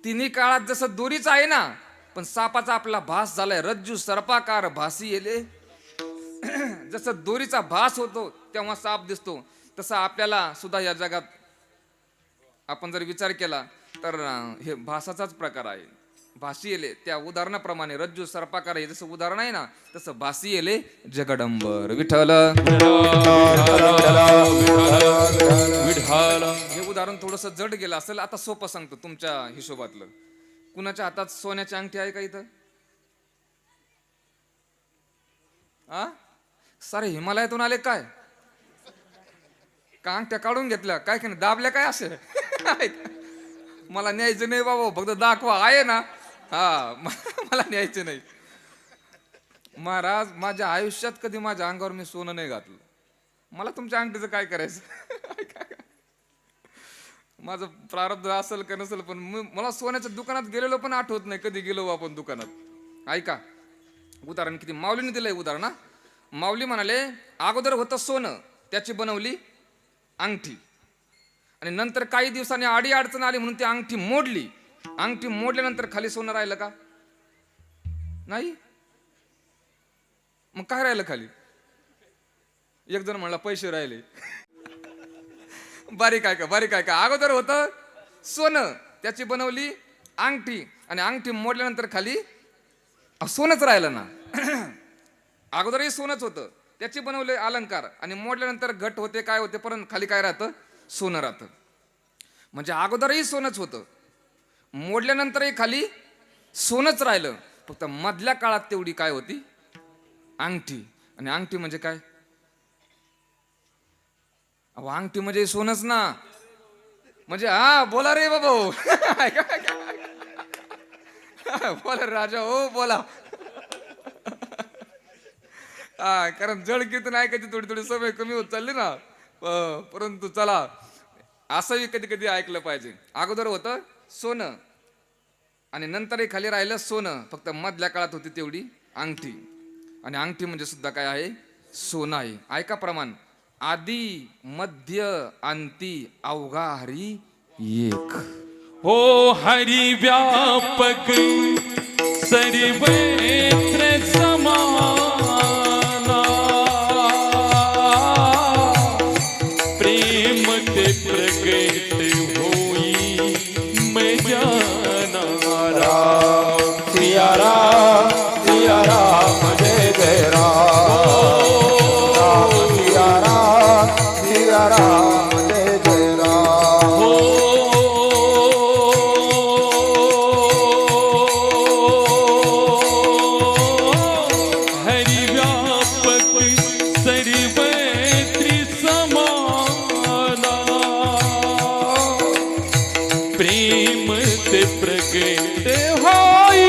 तिन्ही काळात जसं दोरीच आहे ना, पण सापाचा आपला भास झालाय, रज्जू सर्पाकार भासी येले. जसं दोरीचा भास होतो तेव्हा साप दिसतो, तसं आपल्याला सुद्धा या जगात आपण जर विचार केला तर हे भासाचाच प्रकार आहे. भासी येले त्या उदाहरणाप्रमाणे रज्जू सर्पाकार हे जसं उदाहरण आहे ना, तसं भासी येले जगडंबर विठ्ठल. हे उदाहरण थोडंसं जड गेलं असेल, आता सोपं सांगतो तुमच्या हिशोबातलं. कुणाच्या हातात सोन्याची अंगठी आहे का इथं? सारे हिमालयातून आले काय, का अंगठ्या काढून घेतल्या काय, की दाबल्या काय असे? मला न्यायचं नाही बाबा, फक्त दाखवा आहे ना. हा, मला न्यायचं नाही. महाराज, माझ्या आयुष्यात कधी माझ्या अंगावर मी सोनं नाही घातलं. मला तुमच्या अंगठीचं काय करायचं? माझं प्रारब्ध असेल का नसेल, पण मला सोन्याच्या दुकानात गेलेलो पण आठवत नाही कधी गेलो आपण दुकानात. ऐका उदाहरण, किती माऊलीने दिलंय उदाहरण. माऊली म्हणाले, अगोदर होतं सोनं, त्याची बनवली अंगठी, आणि नंतर काही दिवसांनी आडी अडचण आली म्हणून ती अंगठी मोडली. अंगठी मोडल्यानंतर खाली सोनं राहिलं का? नाही. मग काय राहिलं खाली? एक जण म्हणला पैसे राहिले. बारीक आहे का, अगोदर होतं सोनं, त्याची बनवली अंगठी, आणि अंगठी मोडल्यानंतर खाली सोनच राहिलं ना. अगोदरही सोनच होतं, त्याची बनवले अलंकार, आणि मोडल्यानंतर घट होते, काय होते, परत खाली काय राहतं, सोनं राहतं. म्हणजे अगोदरही सोनच होतं, मोडल्यानंतरही खाली सोनच राहिलं, फक्त मधल्या काळात तेवढी काय होती, अंगठी. आणि अंगठी म्हणजे काय, अंगठी म्हणजे सोनच ना. म्हणजे हा बोला रे बाबा, बोला राजा, हो बोला. हा, कारण जळकीतून ऐकायची थोडी समय कमी होत चालली ना. परंतु चला, असंही कधी कधी ऐकलं पाहिजे. अगोदर होतं सोनं आणि नंतरही खाली राहिलं सोनं, फक्त मधल्या काळात होती तेवढी अंगठी. आणि अंगठी म्हणजे सुद्धा काय आहे, सोनं आहे. ऐका प्रमाण, आदी मध्य अंती अवघा हरी एक. हो हरि व्यापक सर्वत्र समाना, प्रेम ते प्रगट होई मैं जाना. सिया राम जय जय राम. सिया राम जय जय राम. हो हरि व्यापक सर्वत्र समाना, प्रेम ते प्रगट होई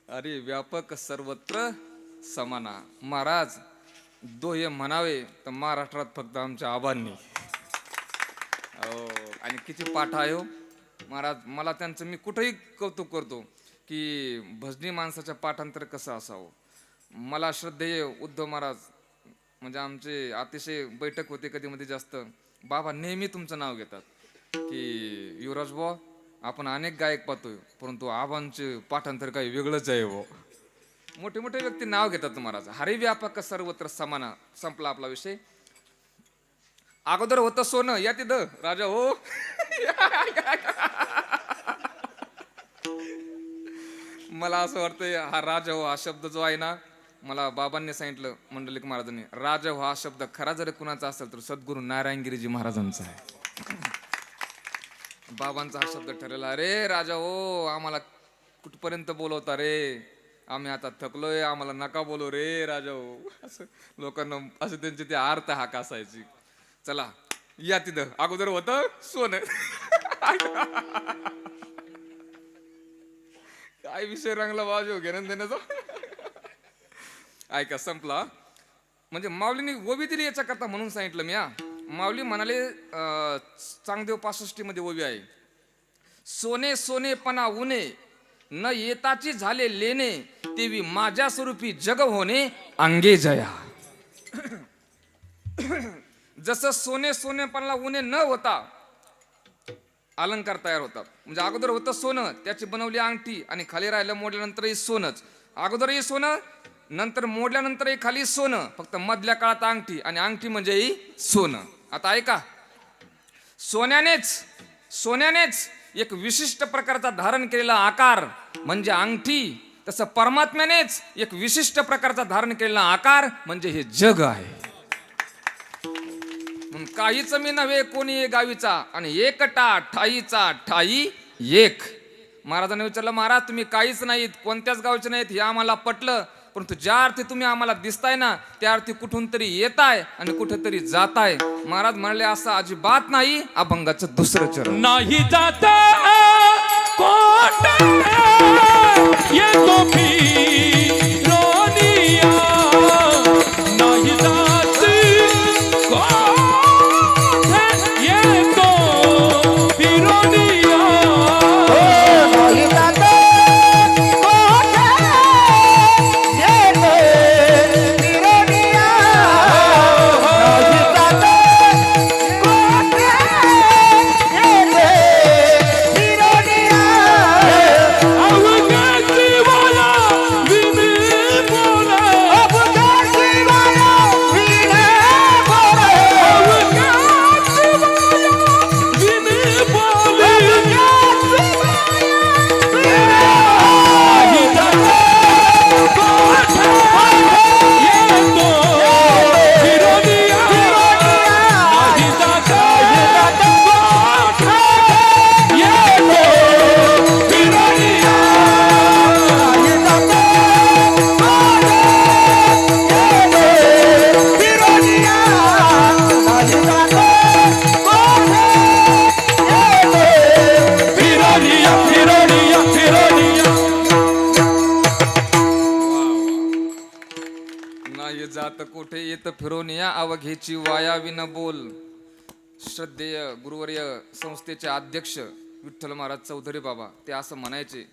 अरे व्यापक सर्वत्र समाना. महाराज, दोहे म्हणावे तर महाराष्ट्रात फक्त आमच्या आबांनी. आणि किती पाठ आहे हो, महाराज मला त्यांचं मी कुठेही कौतुक करतो की भजनी माणसाच्या पाठांतर कसं असावं. मला श्रद्धेय उद्धव महाराज म्हणजे आमचे अतिशय बैठक होते कधी मध्ये जास्त. बाबा नेहमी तुमचं नाव घेतात की युवराज बुवा आपण अनेक गायक पाहतोय परंतु आबांचे पाठांतर काही वेगळंच आहे हो. मोठे मोठे व्यक्ती नाव घेतात महाराज. हरी व्यापक सर्वत्र समाना. संपला आपला विषय. अगोदर होतं सोनं या तिथं राजा हो. मला असं वाटतंय हा राजा हो हा शब्द जो आहे ना मला बाबांनी सांगितलं मंडलिक महाराजांनी राजा हो हा शब्द खरा जर कुणाचा असेल तर सद्गुरू नारायणगिरीजी महाराजांचा आहे. बाबांचा हा शब्द ठरलेला. अरे राजा हो आम्हाला कुठपर्यंत बोलवता रे आम्ही आता थकलोय आम्हाला नका बोलू रे राजा हो. असं लोकांना असं त्यांची ते अर्थ हाक असायची. चला या तिथं अगोदर होतं सोनं. काय विषय रंगला बाजू घेणं देण्याचा. ऐका संपला. म्हणजे माऊलीने ओवी दिली याच्या करता म्हणून सांगितलं मी. माऊली म्हणाले चांगदेव 65 मध्ये ओवी आहे. सोने सोनेपणा उने न येताची झाले लेणे तेवी माझ्या स्वरूपी जग होणे अंगे जया. जसं सोने सोनेपणा उणे न होता अलंकार तयार होतात. म्हणजे अगोदर होतं सोनं त्याची बनवली अंगठी आणि खाली राहिलं मोडल्यानंतरही सोनच. अगोदरही सोनं नंतर मोडल्यानंतरही खाली सोनं फक्त मधल्या काळात अंगठी आणि अंगठी म्हणजे ही सोनं. आता ऐका सोन्यानेच एक विशिष्ट प्रकारचा धारण केलेला आकार म्हणजे अंगठी तसं परमात्म्यानेच एक विशिष्ट प्रकारचा धारण केलेला आकार म्हणजे हे जग आहे. काहीच मी नव्हे कोणी गावीचा आणि एकटा ठाईचा ठाई एक. महाराजांनी विचारलं महाराज तुम्ही काहीच नाहीत कोणत्याच गावचे नाहीत हे आम्हाला पटलं परंतु ज्या अर्थी तुम्ही आम्हाला दिसताय ना त्या अर्थी कुठून तरी येताय आणि कुठेतरी जाताय. महाराज म्हणले असं अजिबात नाही. अभंगाचं दुसरं चरण. नाही जात कोट येतो फिरोनिया नाही जात कोट येतो फिरोनिया जात कोठे येत फिरून या अवघेची वायावी न बोल. श्रद्धेय गुरुवर्य संस्थेचे अध्यक्ष विठ्ठल महाराज चौधरी बाबा ते असं म्हणायचे.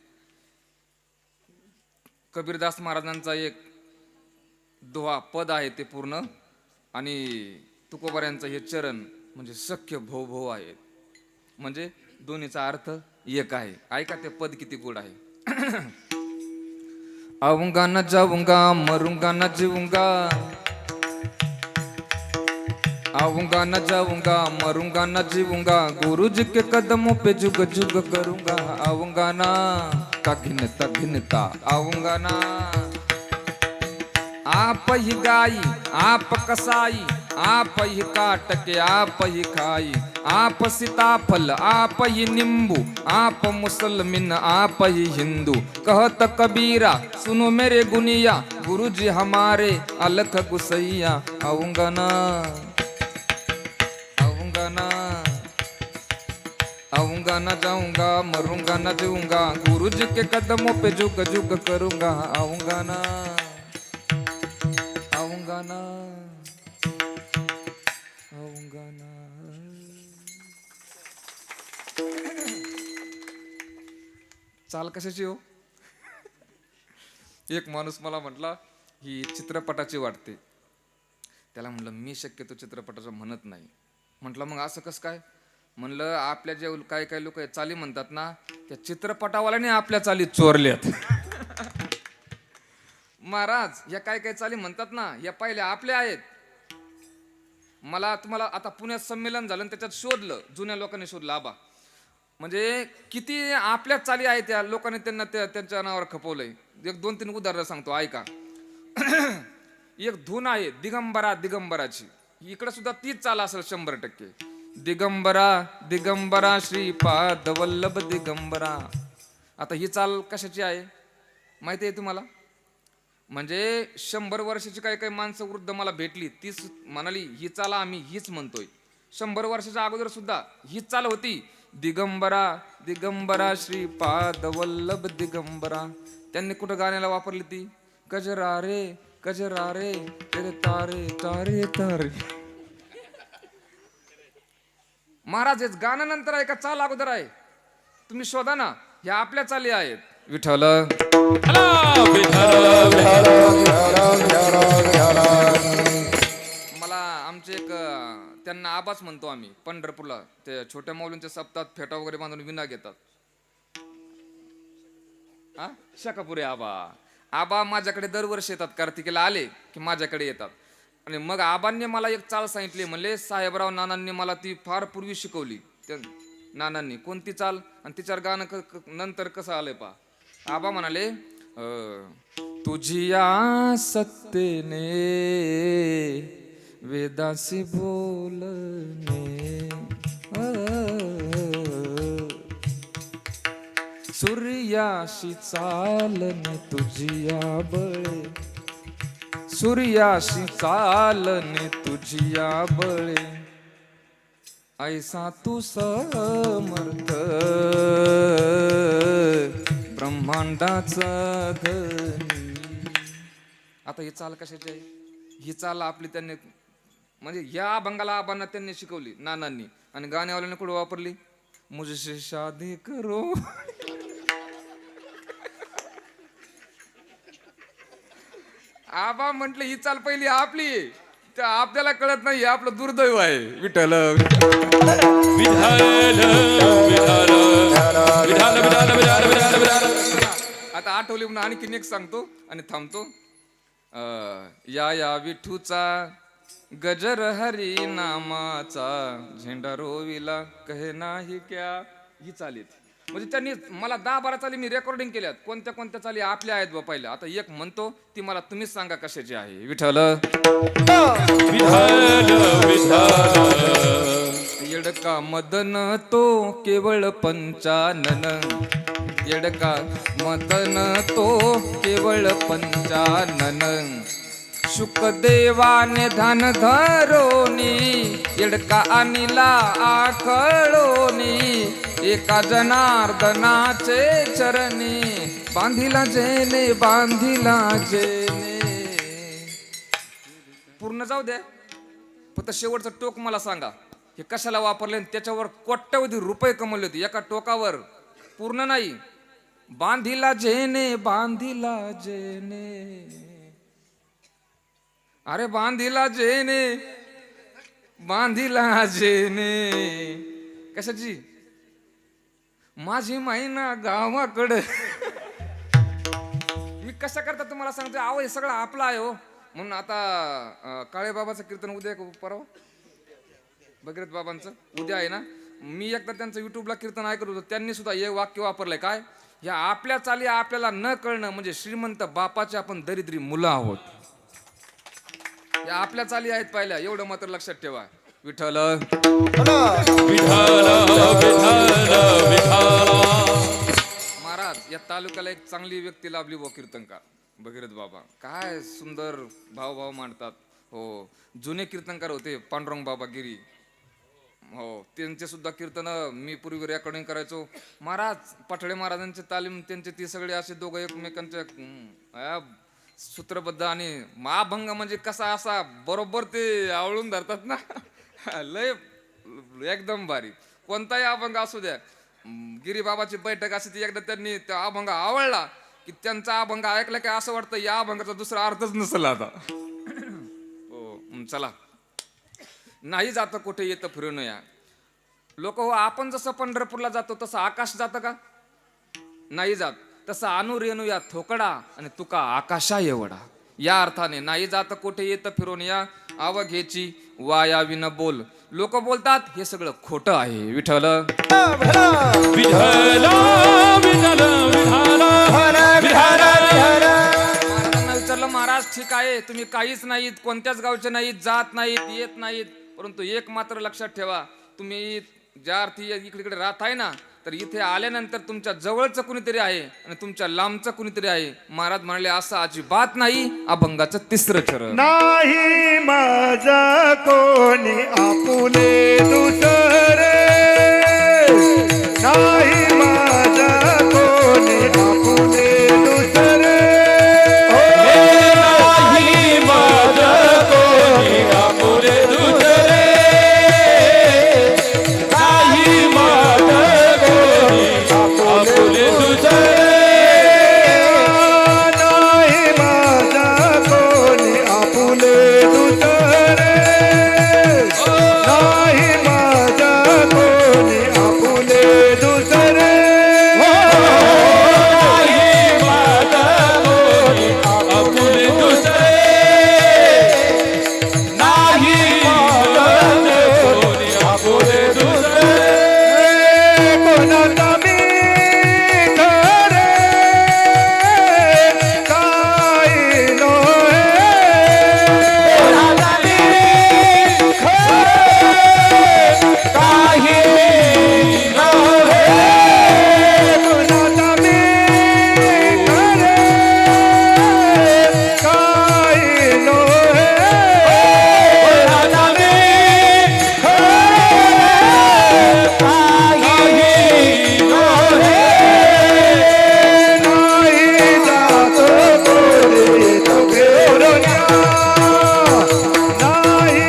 कबीरदास महाराजांचा एक दोहा पद आहे ते पूर्ण आणि तुकोबाऱ्यांचं हे चरण म्हणजे सख्य भो भो आहे म्हणजे दोन्हीचा अर्थ एक आहे. ऐका ते पद किती गोड आहे. आऊंगा न जाऊंगा मरूंगा न जीऊंगा आऊंगा न जाऊंगा मरूंगा न जीऊंगा गुरुजी के कदमों पे जुग जुग करूंगा. आऊंगा ना तघिनता आऊंगा ना. आप ही गाई आप कसाई आप ही काट के आप ही खाई आप सीताफल आप ही नींबू आप मुसलमान आप ही हिंदू. कहत कबीरा सुनो मेरे गुनिया गुरुजी हमारे अलख गुसैया. आऊंगा ना आऊंगा ना जाऊंगा मरूंगा न जीऊंगा गुरुजी के कदमों पे जुग जुग करूंगा. आऊंगा ना आऊंगा ना आऊंगा ना. चाल कशाची हो? एक माणूस मला म्हटला ही चित्रपटाची वाटते. त्याला म्हणलं मी शक्यतो चित्रपटाचं म्हणत नाही. म्हटलं मग असं कसं काय? म्हणलं आपल्या जे काही काही लोक चाली म्हणतात ना, त्या चित्रपटावाल्याने आपल्या चाली चोरल्यात. महाराज या काय काय चाली म्हणतात ना, या पहिल्या आपल्या आहेत. मला तुम्हाला आता पुण्यात संमेलन झालं त्याच्यात शोधलं, जुन्या लोकांनी शोधलं आबा, म्हणजे किती आपल्या चाली आहेत त्या लोकांनी त्यांना त्यांच्या नावावर खपवलंय. एक 2-3 उदाहरणं सांगतो ऐका. एक धून आहे दिगंबराची, इकडे सुद्धा तीच चाल असेल 100%. दिगंबरा दिगंबरा श्रीपाद वल्लभ दिगंबरा. आता ही चाल कशाची आहे माहिती आहे तुम्हाला? म्हणजे 100 वर्षाची काही काही माणसं वृद्ध मला भेटली, तीच म्हणाली ही चाल आम्ही हीच म्हणतोय. 100 वर्षाच्या अगोदर सुद्धा हीच चाल होती. दिगंबरा दिगंबरा श्रीपाद वल्लभ दिगंबरा. त्यांनी कुठं गाण्याला वापरली ती? कजरा रे तेरे तारे तारे तारे. महाराज हेच गाणं नंतर आहे का चाल अगोदर आहे? तुम्ही शोधा ना, ह्या आपल्या चाली आहेत. विठ्ठल मला आमचे एक त्यांना आबाच म्हणतो आम्ही, पंढरपूरला ते छोट्या माऊलींच्या सप्ताहात फेटा वगैरे बांधून विना घेतात. हा शाकापुरे आबा माझ्याकडे दरवर्षी येतात. कार्तिकेला आले की माझ्याकडे येतात. आणि मग आबांनी मला एक चाल सांगितली. म्हणले साहेबराव नानांनी मला ती फार पूर्वी शिकवली. नानांनी कोणती चाल आणि तिच्यावर गाणं नंतर कसं आलंय पा. आबा म्हणाले तुझी या सत्तेने वेदासी बोलणे, सूर्याशी चालणे तुझी या बळे, सूर्याशी चालणे तुझी या बळे, ऐसा तू समर्थ ब्रह्मांडाचा धनी. आता ही चाल कशाची आहे? ही चाल आपली त्यांनी म्हणजे या अभंगाला आबांना त्यांनी शिकवली नानांनी. आणि गाण्यावाल्याने कुठं वापरली? मुझसे शादी करो. आबा म्हटलं ही चाल पहिली आपली, तर आपल्याला कळत नाही, आपलं दुर्दैव आहे. विठ्ठल आता आठवली म्हणून आणखीन एक सांगतो आणि थांबतो. या विठूचा गजर हरी नामाचा, झेंडा रोविला कहे नाही क्या. ही चालीत म्हणजे त्यांनी मला 10-12 चाली मी रेकॉर्डिंग केल्यात. कोणत्या कोणत्या चाली आपल्या आहेत बा पहिल्या. आता एक म्हणतो ती मला तुम्हीच सांगा कशाची आहे. विठ्ठल येडका मदन तो केवळ पंचानन, येडका मदन तो केवळ पंचानन, शुकदेवाने ध्यान धरोनी, येडका अनिला आखळोनी, एका जनार्दनाचे चरणी, बांधिला जेने पूर्ण जाऊ दे, फक्त शेवटचं टोक मला सांगा हे कशाला वापरले. त्याच्यावर कोट्यवधी रुपये कमवले होते एका टोकावर. पूर्ण नाही. बांधिला जेने अरे बांधिला जेने कशाची? माझी मायना गावाकडे. मी कशा करता तुम्हाला सांगतो. आहो हे सगळं आपलं आहे हो. म्हणून आता काळे बाबाचं कीर्तन उद्या परवा भगीरथ बाबांचं उद्या आहे ना. मी एकदा त्यांचं युट्यूबला कीर्तन ऐकत होतो. त्यांनी सुद्धा हे वाक्य वापरलंय. काय? या आपल्या चाली आपल्याला न कळणं म्हणजे श्रीमंत बापाचे आपण दरिद्री मुलं आहोत. या आपल्या चाली आहेत पहिल्या. एवढं मात्र लक्षात ठेवा. विठ्ठल महाराज या तालुक्याला एक चांगली व्यक्ती लाभली व कीर्तनकार भगीरथ बाबा. काय सुंदर भाव मांडतात हो. जुने कीर्तनकार होते पांडुरंग बाबा गिरी हो. त्यांचे सुद्धा कीर्तन मी पूर्वी रेकॉर्डिंग करायचो. महाराज पठळे महाराजांची तालीम त्यांचे ती सगळे असे दोघं एकमेकांच्या सूत्रबद्ध आणि महाभंग म्हणजे कसा असा बरोबर ते आवळून धरतात ना. लय एकदम भारी. कोणताही अभंग असू द्या. गिरीबाबाची बैठक असते ती एकदा त्यांनी त्या अभंग आवडला की त्यांचा अभंग ऐकला की असं वाटतं या अभंगाचा दुसरा अर्थच नसेल आता. हो चला. नाही जातं कुठे येतं फिरून या. लोक हो आपण जसं पंढरपूरला जातो तसं आकाश जातं का? नाही जात. तसं आणू रेणू या थोकडा आणि तुका आकाशा एवढा. या अर्थाने नाही जात कुठे येतं फिरून या अवघेची वायाविन बोल. लोक बोलतात हे सगळं खोटं आहे. विठ्ठल विठ्ठल विठ्ठल महाराजांना विचारलं महाराज ठीक आहे तुम्ही काहीच नाहीत कोणत्याच गावचे नाहीत जात नाहीत येत नाहीत परंतु एक मात्र लक्षात ठेवा तुम्ही ज्या अर्थी इकडे राहताय ना तर इथे आल्यानंतर तुमच्या जवळचं कुणीतरी आहे आणि तुमच्या लांबचं कुणीतरी आहे. महाराज म्हणले असं अजिबात नाही. अभंगाचं तिसरं चरण. नाही माझा कोणी आपुले दुसरे नाही माझा कोणी आपुले दुसरे नाही माझा कोणी आपुले दुसरे नाही माझा कोणी आपुले दुसरे नाही माझा कोणी आपुले दुसरे नाही माझा कोणी आपुले दुसरे नाही माझा कोणी आपुले दुसरे नाही माझा कोणी आपुले दुसरे कोणाचा मी खरे काय नोहे काही नव्हे कोणाचा मी खरे काय नोहे नाही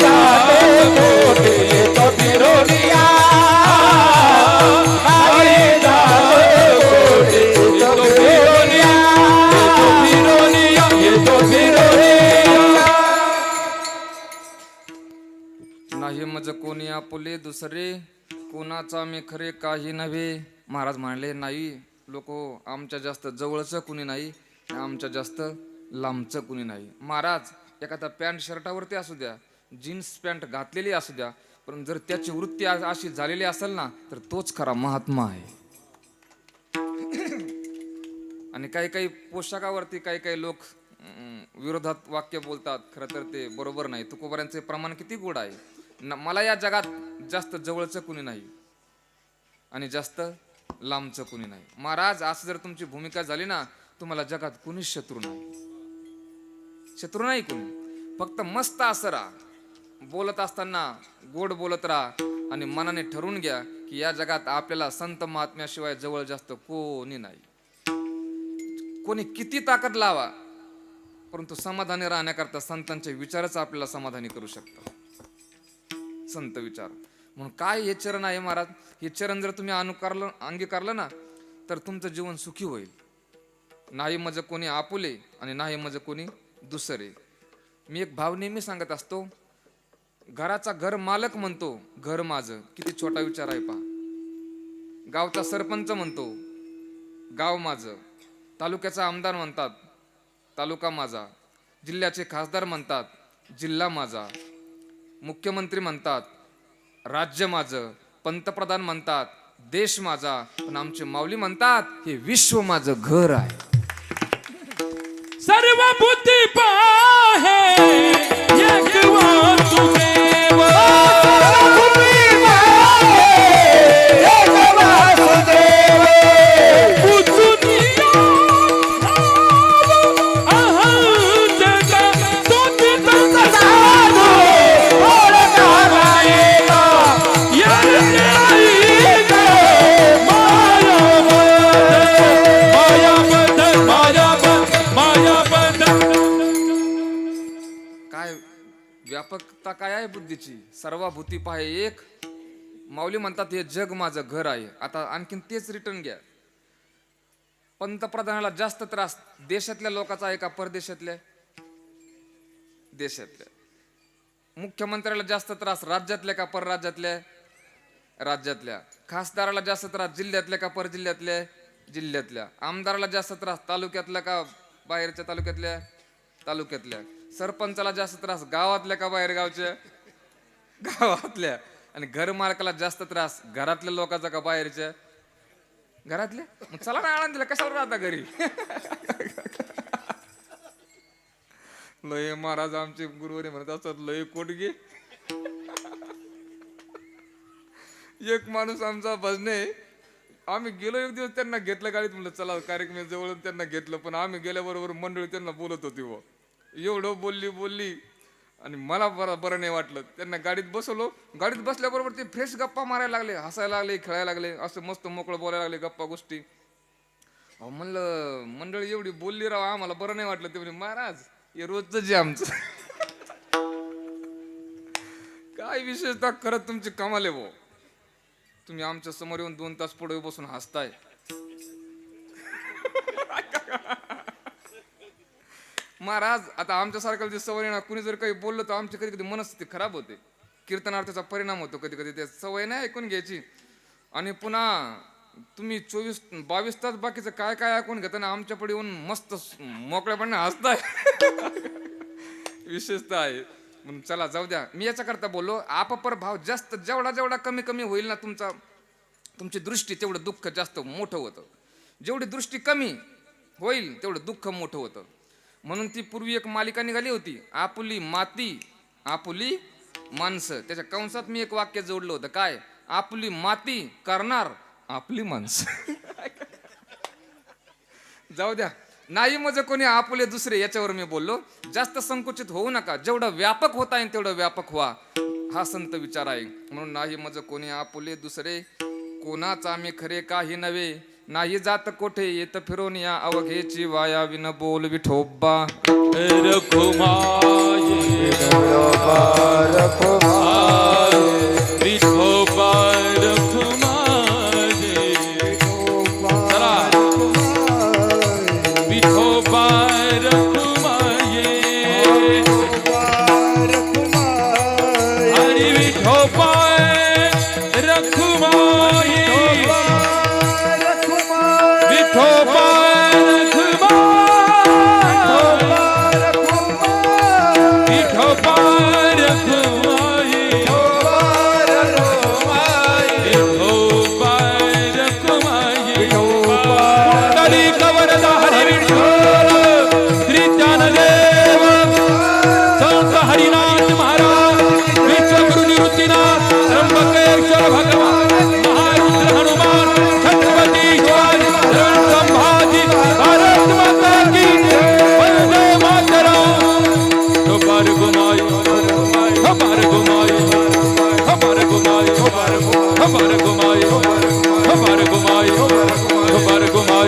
जात कोणी तो फेरोनिया नाही जात कोणी तो फेरोनिया नाही मज कोणी आपुले दुसरे कोणाचा मी खरे काही नव्हे. महाराज म्हणले नाही लोक आमच्या जास्त जवळचं कुणी नाही आमच्या जास्त लांबचं कुणी नाही. महाराज एखादा पॅन्ट शर्टावरती असू द्या जीन्स पॅन्ट घातलेली असू द्या पण जर त्याची वृत्ती अशी झालेली असेल ना तर तोच खरा महात्मा आहे. आणि काही काही पोशाखावरती काही काही लोक विरोधात वाक्य बोलतात. खरं तर ते बरोबर नाही. तुकोबारांचे प्रमाण किती गोड आहे. मला या जगात जास्त जवळचं कुणी नाही आणि जास्त लांबचं कुणी नाही. महाराज असं जर तुमची भूमिका झाली ना तुम्हाला जगात कुणीच शत्रू नाही. शत्रू नाही कुणी. फक्त मस्त असं राहा. बोलत असताना गोड बोलत राहा आणि मनाने ठरवून घ्या की या जगात आपल्याला संत महात्म्याशिवाय जवळ जास्त कोणी नाही. कोणी किती ताकद लावा परंतु समाधानी राहण्याकरता संतांचे विचारच आपल्याला समाधानी करू शकतात. संत विचार म्हणून काय हे चरण आहे महाराज. हे चरण जर तुम्ही अंगीकारलं ना तर तुमचं जीवन सुखी होईल. नाही मज कोणी आपुले आणि नाही मज कोणी दुसरे. मी एक भाव नेहमी सांगत असतो. घराचा घर मालक म्हणतो घर माझं. किती छोटा विचार आहे पहा. गावचा सरपंच म्हणतो गाव माझं. तालुक्याचा आमदार म्हणतात तालुका माझा. जिल्ह्याचे खासदार म्हणतात जिल्हा माझा. मुख्यमंत्री म्हणतात राज्य माझं. पंतप्रधान म्हणतात देश माझा. पण आमचे माऊली म्हणतात हे विश्व माझं घर आहे. सर्व बुद्धी पाहे एक वासुदेव. बुजुनिया अहंता तुझी साधू व्यापकता काय आहे बुद्धीची? सर्वभूती पाहे एक. माऊली म्हणतात हे जग माझं घर आहे. आता आणखीन तेच रिटर्न घ्या. पंतप्रधानाला जास्त त्रास देशातल्या लोकांचा आहे का परदेशातल्या? देशातल्या. मुख्यमंत्र्याला जास्त त्रास राज्यातल्या का परराज्यातल्या? राज्यातल्या. खासदाराला जास्त त्रास जिल्ह्यातल्या का परजिल्ह्यातल्या? जिल्ह्यातल्या. आमदाराला जास्त त्रास तालुक्यातल्या का बाहेरच्या तालुक्यातल्या? तालुक्यातल्या. सरपंचाला जास्त त्रास गावातल्या का बाहेर गावच्या? गावातल्या. आणि घर मालकाला जास्त त्रास घरातल्या लोकांचा का बाहेरच्या? घरातल्या. मग चला ना आनंदीला, कशाला राहता घरी? लय महाराज आमचे गुरुवारी म्हणत असतात लय कोटगे. एक माणूस आमचा भजने, आम्ही गेलो एक दिवस त्यांना घेतलं गाडीत, म्हणलं चला कार्यक्रम जवळ, त्यांना घेतलं. पण आम्ही गेल्याबरोबर मंडळी त्यांना बोलत होती व एवढं बोलली आणि मला बरं नाही वाटलं. त्यांना गाडीत बसवलो. गाडीत बसल्याबरोबर ते फ्रेश गप्पा मारायला लागले, हसायला लागले, खेळायला लागले, असं मस्त मोकळं बोलायला लागले, गप्पा गोष्टी. म्हणलं मंडळी एवढी बोलली राव, आम्हाला बरं नाही वाटलं. ते म्हणजे महाराज हे रोजच जे आमचं. काय विशेषतः खरंच तुमची कमाल आहे भाऊ. तुम्ही आमच्या समोर येऊन 2 तास पुढे बसून हसताय. महाराज आता आमच्यासारख्याला जी सवय ना, कुणी जर काही बोललं तर आमची कधी कधी मनस्थिती खराब होते. कीर्तनार्थाचा परिणाम होतो कधी कधी. ते सवय नाही ऐकून घ्यायची. आणि पुन्हा तुम्ही 22 तास बाकीचं काय काय ऐकून घेता ना, आमच्या पुढे येऊन मस्त मोकळ्यापणे हसताय. विशेषतः आहे. म्हणून चला जाऊ द्या. मी याच्याकरता बोललो, आपपर भाव जास्त जेवढा कमी कमी होईल ना तुमची दृष्टी, तेवढं दुःख जास्त मोठं होतं. जेवढी दृष्टी कमी होईल तेवढं दुःख मोठं होतं. म्हणून ती पूर्वी एक मालिका निघाली होती, आपुली माती आपुली माणसं. त्याच्या कंसात मी एक वाक्य जोडलं होतं, काय? आपुली माती करणार आपली माणसं. जाऊ द्या. नाही मग कोणी आपुले दुसरे, याच्यावर मी बोललो. जास्त संकुचित होऊ नका. जेवढं व्यापक होता येईल तेवढं व्यापक व्हा, हा संत विचार आहे. म्हणून नाही मज कोणी आपुले दुसरे, कोणाचा मी खरे काही नव्हे. नाही जात कोठे येत फिरून या अवघेची वाया विन बोल विठोबा. रखुमाये विठोबा विठोबा रखुमाये. चला विठोबा रखुमाये. हरी विठोबा रखुमाये. विठोबा हरिनाथ महाराज विश्वगुरु निवृत्तीनाथ त्र्यंबकेश्वर भगवान महारुद्र हनुमान छत्रपती शिवाजी संभाजी भारत माता की वंदे मातरम. हमारे गुमाई हमारे गुमाई हमारे गुमाई हमारे गुमाई हमारे गुमाई हमारे गुमाई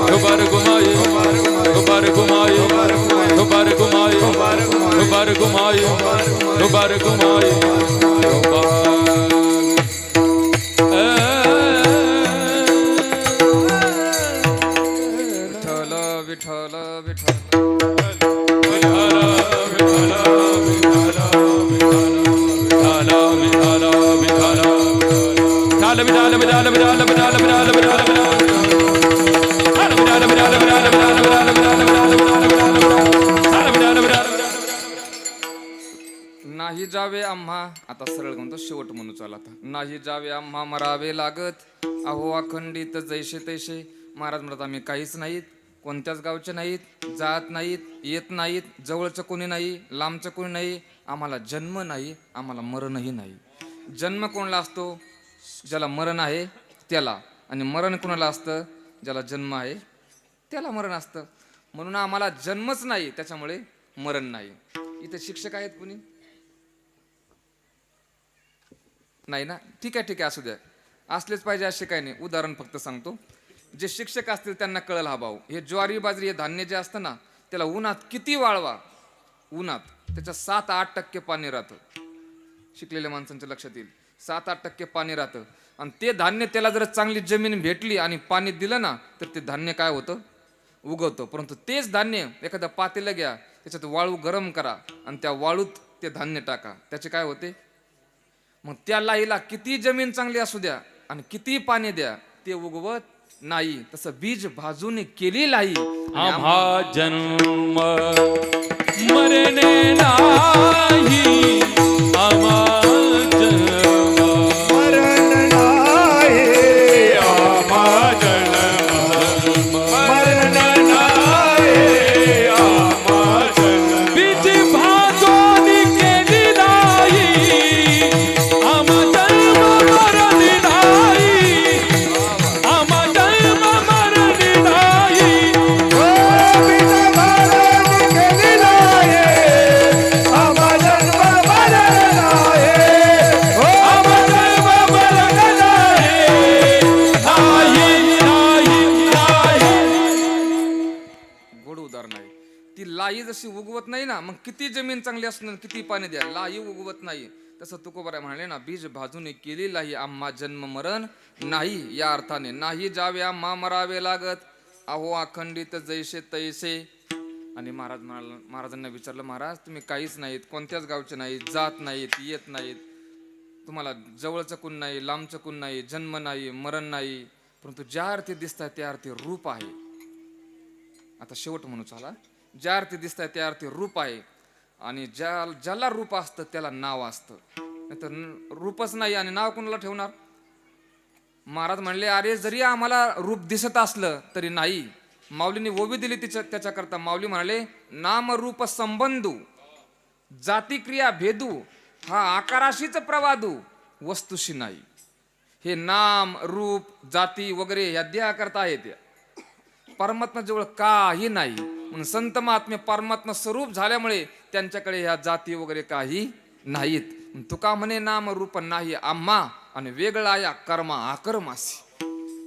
हमारे गुमाई हमारे गुमाई हमारे गुमाई हमारे गुमाई हमारे गुमाई. विठ्ठल विठ्ठल नाही जावे आम्हा, आता सरळ म्हणतो शेवट म्हणू चला. आता नाही जावे आम्हा मरावे लागत, अहो अखंडित जैसे तैसे. महाराज म्हणतात आम्ही काहीच नाहीत, कोणत्याच गावचे नाहीत, जात नाहीत, येत नाहीत, जवळचं कोणी नाही, लांबचं कोणी नाही. आम्हाला जन्म नाही, आम्हाला मरणही नाही. जन्म कोणाला असतो? ज्याला मरण आहे त्याला. आणि मरण कोणाला असतं? ज्याला जन्म आहे त्याला मरण असतं. म्हणून आम्हाला जन्मच नाही, त्याच्यामुळे मरण नाही. इथे शिक्षक आहेत कुणी? नाही ना? ठीक आहे असू द्या. असलेच पाहिजे असे काही नाही. उदाहरण फक्त सांगतो. जे शिक्षक असतील त्यांना कळलं हा भाऊ. हे ज्वारी बाजरी हे धान्य जे असतं ना, त्याला उन्हात किती वाळवा, उन्हात त्याच्यात 7-8% पाणी राहतं. शिकलेल्या माणसांच्या लक्षात येईल. 7-8% पाणी राहतं आणि ते धान्य त्याला जर चांगली जमीन भेटली आणि पाणी दिलं ना तर ते धान्य काय होतं, उगवतं. परंतु तेच धान्य एखादं पातेलं घ्या, त्याच्यात वाळू गरम करा आणि त्या वाळूत ते धान्य टाका, त्याचे काय होते. मग त्या लाईला किती जमीन चांगली असू द्या आणि किती पाणी द्या, ते उगवत नाही. तसं बीज भाजून केली लाई आम्हा जन्म मरणे नाही, आम्हा जन्म मरण नाही, आम्हा जन्म मरण नाही, आम्हा जन्म बीज भाजून केली नाही, आम्हा जन्म मरणे नाही, आम्हा जन्म मरणे नाही. ओ बीज भाजून केली नाही, आम्हा जन्म मरण नाही. ओ आम्हा जन्म मरणे नाही. गोड उदाहरण आहे. ती लाई जशी उगवत नाही ना, मग किती जमीन चांगली असणार, किती पाणी द्या, लाई उगवत नाही. तसं तुकोबाराय म्हणाले ना, बीज भाजून केली लाई, आम्हा जन्म मरण नाही. या अर्थाने नाही जावे आम्हा मरावे लागत, अहो अखंडित जैसे तैसे. आणि महाराजांना विचारलं, महाराज तुम्ही काहीच नाहीत, कोणत्याच गावचे नाहीत, जात नाहीत, येत नाहीत, तुम्हाला जवळचं कोण नाही, लांबचं कोण नाही, जन्म नाही, मरण नाही, परंतु ज्या अर्थी दिसतात त्या अर्थी रूप आहे. आता शेवट म्हणू चला, ज्या अर्थी दिसतात त्या अर्थी रूप आहे. आणि ज्याला रूप असतं त्याला नाव असतं, नाहीतर रूपच नाही आणि नाव कोणाला ठेवणार. महाराज म्हणले, अरे जरी आम्हाला रूप दिसत असलं तरी नाही. माऊलीने ओवी दिली त्याच्याकरता. माऊली म्हणाले, नाम रूप संबंधू जाती क्रिया भेदू, हा आकाराशीच प्रवादू वस्तुशी नाही. हे नाम रूप जाती वगैरे या देहाकरता आहेत, परमात्मा जवळ काही नाही. म्हणून संत महात्मे परमात्मा स्वरूप झाल्यामुळे त्यांच्याकडे ह्या जाती वगैरे काही नाहीत. तुका म्हणे नाम रूप नाही आम्हा, आणि वेगळा या कर्मा आकर्मासी.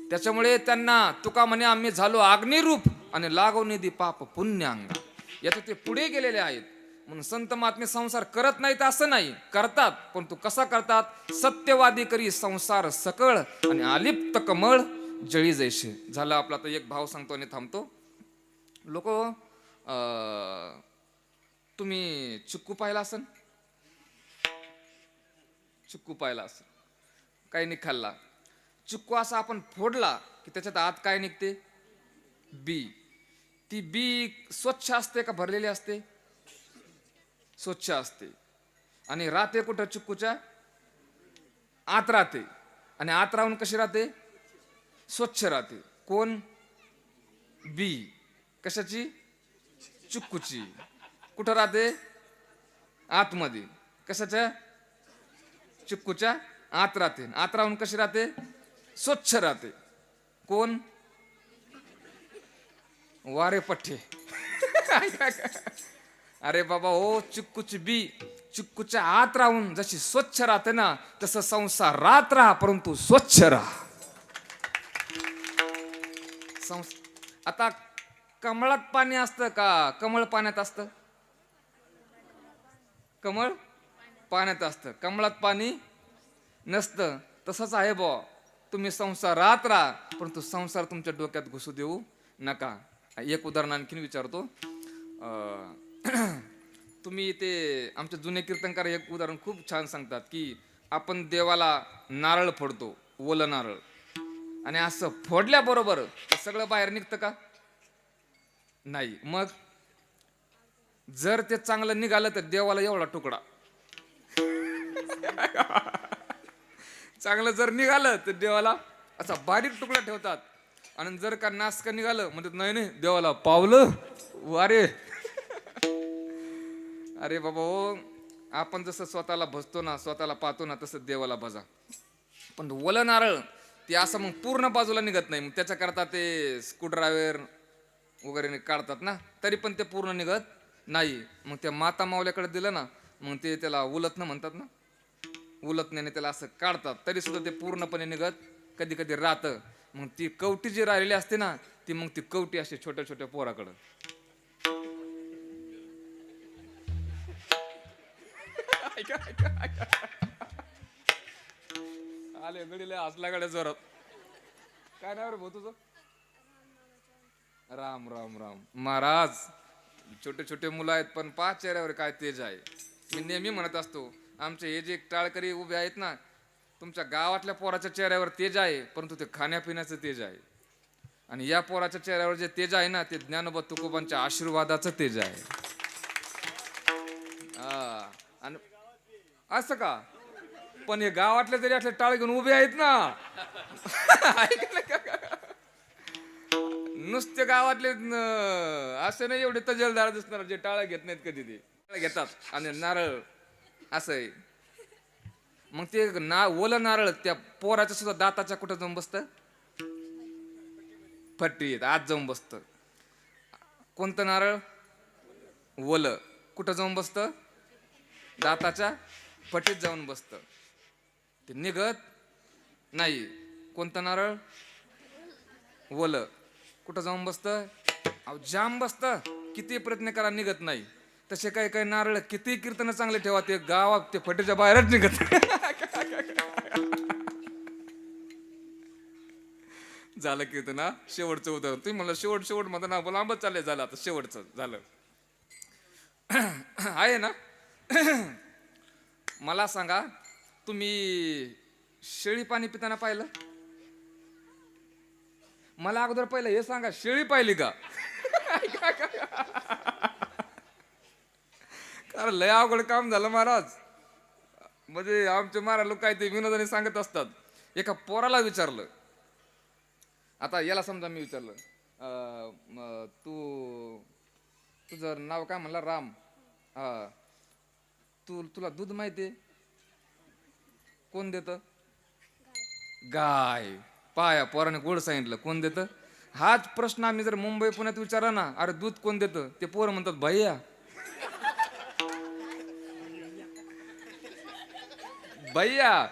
त्याच्यामुळे त्यांना तुका म्हणे आम्ही झालो अग्निरूप आणि लागो निधी पाप पुण्यांगा. याचं ते पुढे गेलेले आहेत. म्हणून संत महात्मे संसार करत नाहीत असं नाही, करतात. पण तू कसा करतात, सत्यवादी करी संसार सकळ आणि अलिप्त कमळ जळी जैसे. झालं आपला. तर एक भाव सांगतो आणि थांबतो. लोक तुम्ही चिक्कू पाहिला असन, चिक्कू पाहिला असन, काही नाही खाल्ला. चिक्कू असा आपण फोडला की त्याच्यात आत काय निघते, बी. ती बी स्वच्छ असते का भरलेली असते, स्वच्छ असते. आणि राहते कुठं, चिक्कूच्या आत राहते. आणि आत राहून कशी राहते, स्वच्छ राहते. कोण, बी. कशाची, चिक्कूची. कुठं राहते, आतमध्ये. कशाच्या, चिक्कूच्या आत राहते. आत राहून कशी राहते, स्वच्छ राहते. कोण, वारे पठ्ठे. अरे बाबा हो, चिक्कूची बी चिक्कूच्या आत राहून जशी स्वच्छ राहते ना, तसं संसारात राहा परंतु स्वच्छ राहा. आता कमळात पाणी असतं का, कमळ पाण्यात असतं, कमळ पाण्यात असतं, कमळात पाणी नसतं. तसंच आहे बुवा, तुम्ही संसारात राहा परंतु संसार तुमच्या डोक्यात घुसू देऊ नका. एक उदाहरण आणखीन विचारतो. तुम्ही ते आमचे जुने कीर्तनकार एक उदाहरण खूप छान सांगतात की आपण देवाला नारळ फोडतो, ओलं नारळ, आणि असं फोडल्याबरोबर सगळं बाहेर निघतं का, नाही. मग जर ते चांगलं निघालं तर देवाला एवढा तुकडा, चांगलं जर निघालं तर देवाला असा बारीक तुकडा ठेवतात. आणि जर का नासकं निघालं म्हणतात, नाही नाही देवाला पावलं वारे. अरे बाबा हो, आपण जसं स्वतःला भजतो ना, स्वतःला पाहतो ना, तसं देवाला भजा. पण ओलं नारळ ते असं मग पूर्ण बाजूला निघत नाही. मग त्याच्याकरता ते स्क्रूड्रायव्हर वगैरे काढतात ना, तरी पण ते पूर्ण निघत नाही. मग त्या माता मावल्याकडे दिलं ना, मग ते त्याला उलतणं म्हणतात ना, उलतण्याने त्याला असं काढतात, तरी सुद्धा ते पूर्णपणे निघत कधी कधी राहतं. मग ती कवटी जी राहिलेली असते ना, ती मग ती कवटी अशी छोट्या छोट्या पोराकडं आले गडीले हसला गड्या जोरात. काय नाव रे भाऊ तुझं? राम राम राम. महाराज छोटे छोटे मुलं आहेत पण पाच चेहऱ्यावर काय तेज आहे. मी नेहमी म्हणत असतो आमचे हे जे टाळकरी उभे आहेत ना, तुमच्या गावातल्या पोराच्या चेहऱ्यावर तेज आहे परंतु ते खाण्यापिण्याचं तेज आहे. आणि या पोराच्या चेहऱ्यावर जे तेज आहे ना ते ज्ञानोबा तुकोबांच्या आशीर्वादाचं तेज आहे. आणि असं का? पण हे गावातले जरी असले टाळ घेऊन उभे आहेत ना नुसते गावातले असे नाही एवढे तजेलदार दिसणार जे टाळ घेत नाहीत कधी. ते टाळ घेतात आणि नारळ असं आहे. मग ते ओलं नारळ त्या पोराच्या सुद्धा दाताच्या कुठं जाऊन बसतं? फट्टीत आत जाऊन बसतं. कोणतं नारळ? ओलं. कुठं जाऊन बसतं? दाताच्या फटीत जाऊन बसतं. ते निघत नाही. कोणतं नारळ? ओलं. कुठं जाऊन बसतं? अहो जाम बसतं. किती प्रयत्न करा निघत नाही. तसे काही काही नारळ किती कीर्तन चांगले ठेवा ते गावात ते फटीच्या बाहेरच निघत. झालं कीर्तन. शेवटचं उदाहरण तुम्ही म्हणलं शेवट मध्ये ना बोला आंबत चाललंय. झालं आता शेवटचं झालं आहे ना. मला सांगा तुम्ही शेळी पाणी पिताना पाहिलं? मला अगोदर पहिलं हे सांगा शेळी पाहिली का? कारण लय अवघड काम झालं महाराज. म्हणजे आमचे महाराज लोक काय ते विनोदाने सांगत असतात. एका पोराला विचारलं. आता याला समजा मी विचारलं तुझं नाव काय म्हणला? राम. हा. तुला दूध माहितीये? कोण देत? गाय. पाया पोराने गोड सांगितलं. कोण देत? हाच प्रश्न आम्ही जर मुंबई पुण्यात विचारला ना, अरे दूध कोण देतं? ते पोरं म्हणतात भैया. भैया.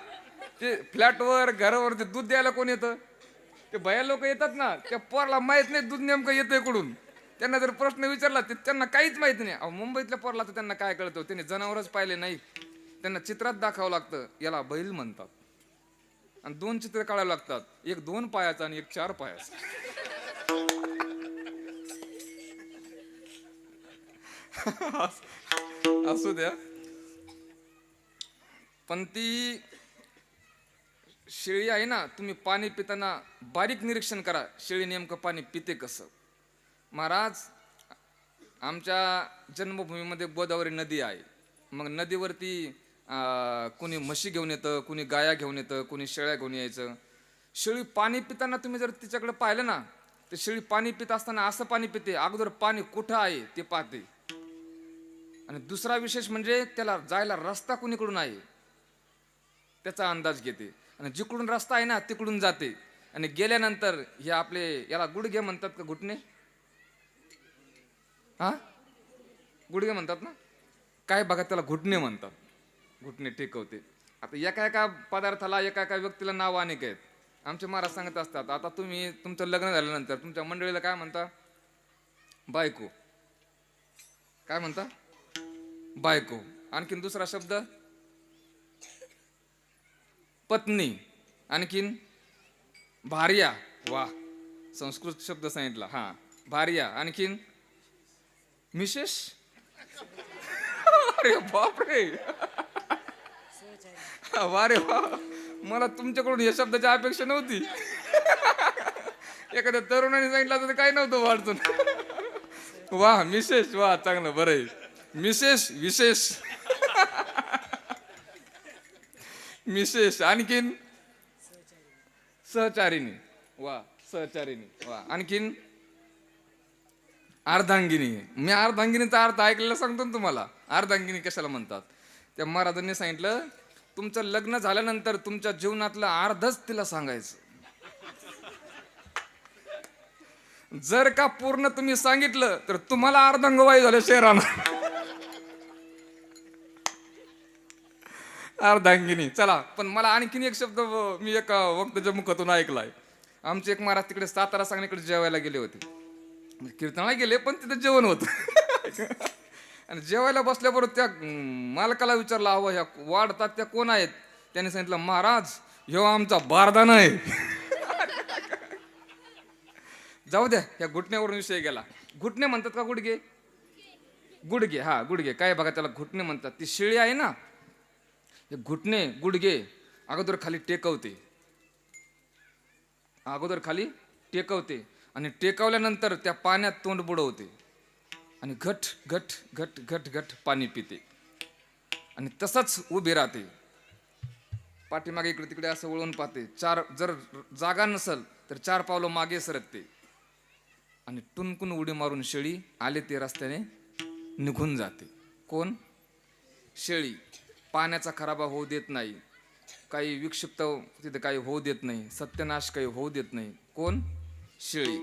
ते फ्लॅटवर घरावर ते दूध द्यायला कोण येतं? ते भैया लोक येतात ना. त्या पोराला माहित नाही दूध नेमकं येतंय कुठून. त्यांना जर प्रश्न विचारला ते त्यांना काहीच माहिती नाही. अहो मुंबईतल्या पोराला तर त्यांना काय कळतं? त्यांनी जनावरच पाहिले नाही. त्यांना चित्रात दाखवावं लागतं. याला बैल म्हणतात. आणि 2 चित्र काढावं लागतात. एक 2 पायाचं आणि एक 4 पायाचं. असू द्या. पण ती शेळी आहे ना, तुम्ही पाणी पिताना बारीक निरीक्षण करा. शेळी नेमकं पाणी पिते कसं? महाराज आमच्या जन्मभूमीमध्ये गोदावरी नदी आहे. मग नदीवरती कोणी म्हशी घेऊन येतं, कोणी गाया घेऊन येतं, कोणी शेळ्या घेऊन यायचं. शेळी पाणी पिताना तुम्ही जर तिच्याकडे पाहिलं ना, तर शेळी पाणी पित असताना असं पाणी पिते. अगोदर पाणी कुठं आहे ते पाहते. आणि दुसरा विशेष म्हणजे त्याला जायला रस्ता कुणीकडून आहे त्याचा अंदाज घेते. आणि जिकडून रस्ता आहे ना तिकडून जाते. आणि गेल्यानंतर हे आपले याला गुडघे म्हणतात का घुटणे? हा गुडघे म्हणतात ना. काय बघा त्याला घुटणे म्हणतात. घुटणे टेकवते. आता एका पदार्थाला एका व्यक्तीला नाव अनेक आहेत. आमचे महाराज सांगत असतात. आता तुम्ही तुमचं लग्न झाल्यानंतर तुमच्या मंडळीला काय म्हणता? बायको. काय म्हणता? बायको. आणखीन दुसरा शब्द पत्नी. आणखीन भार्या. वा संस्कृत शब्द सांगितला. हा भार्या. आणखीन मिसेस. अरे बापरे. वा रे वा. मला तुमच्याकडून या शब्दाची अपेक्षा नव्हती. एखाद्या तरुणाने सांगितलं तर काही नव्हतं वाढतून. वा मिसेस. वा चांगलं बरं आहे. मिसेस विशेष. मिसेस. आणखीन सहचारिणी. वा सहचारिणी. वा आणखीन अर्धांगिनी. मी अर्धांगिनीचा अर्थ ऐकलेला सांगतो ना तुम्हाला. अर्धांगिनी कशाला म्हणतात? त्या महाराजांनी सांगितलं तुमचं लग्न झाल्यानंतर तुमच्या जीवनातलं अर्धच तिला सांगायचं. जर का पूर्ण तुम्ही सांगितलं तर तुम्हाला अर्धांगवायू झालं शहरानं. अर्धांगिनी. चला पण मला आणखीन एक शब्द मी एका वक्त्याच्या मुखातून ऐकलाय. आमचे एक महाराज तिकडे सातारा सांगण्याकडे जेवायला गेले होते. कीर्तनाला गेले पण तिथे जेवण होतं. आणि जेवायला बसल्याबरोबर त्या मालकाला विचारलं, अहो ह्या वाढतात त्या कोण आहेत? त्याने सांगितलं, महाराज ह्यो आमचा बारदाना आहे. जाऊ द्या, ह्या घुटण्यावरून विषय गेला. घुटणे म्हणतात का गुडघे? गुडघे, हा गुडघे. काय बघा, त्याला घुटणे म्हणतात. ती शिळी आहे ना, हे घुटणे गुडघे अगोदर खाली टेकवते, अगोदर खाली टेकवते आणि टेकवल्यानंतर त्या पाण्यात तोंड बुडवते आणि घट घट घट घट घट पाणी पिते आणि तसंच उभी राहते. पाठीमागे इकडे तिकडे असं वळून पाहते. जर जागा नसल तर 4 पावलं मागे सरकते आणि टुनकून उडी मारून शेळी आले ते रस्त्याने निघून जाते. कोण? शेळी. पाण्याचा खराबा होऊ देत नाही, काही विक्षिप्त तिथे काही होऊ देत नाही, सत्यनाश काही होऊ देत नाही. कोण? शेळी.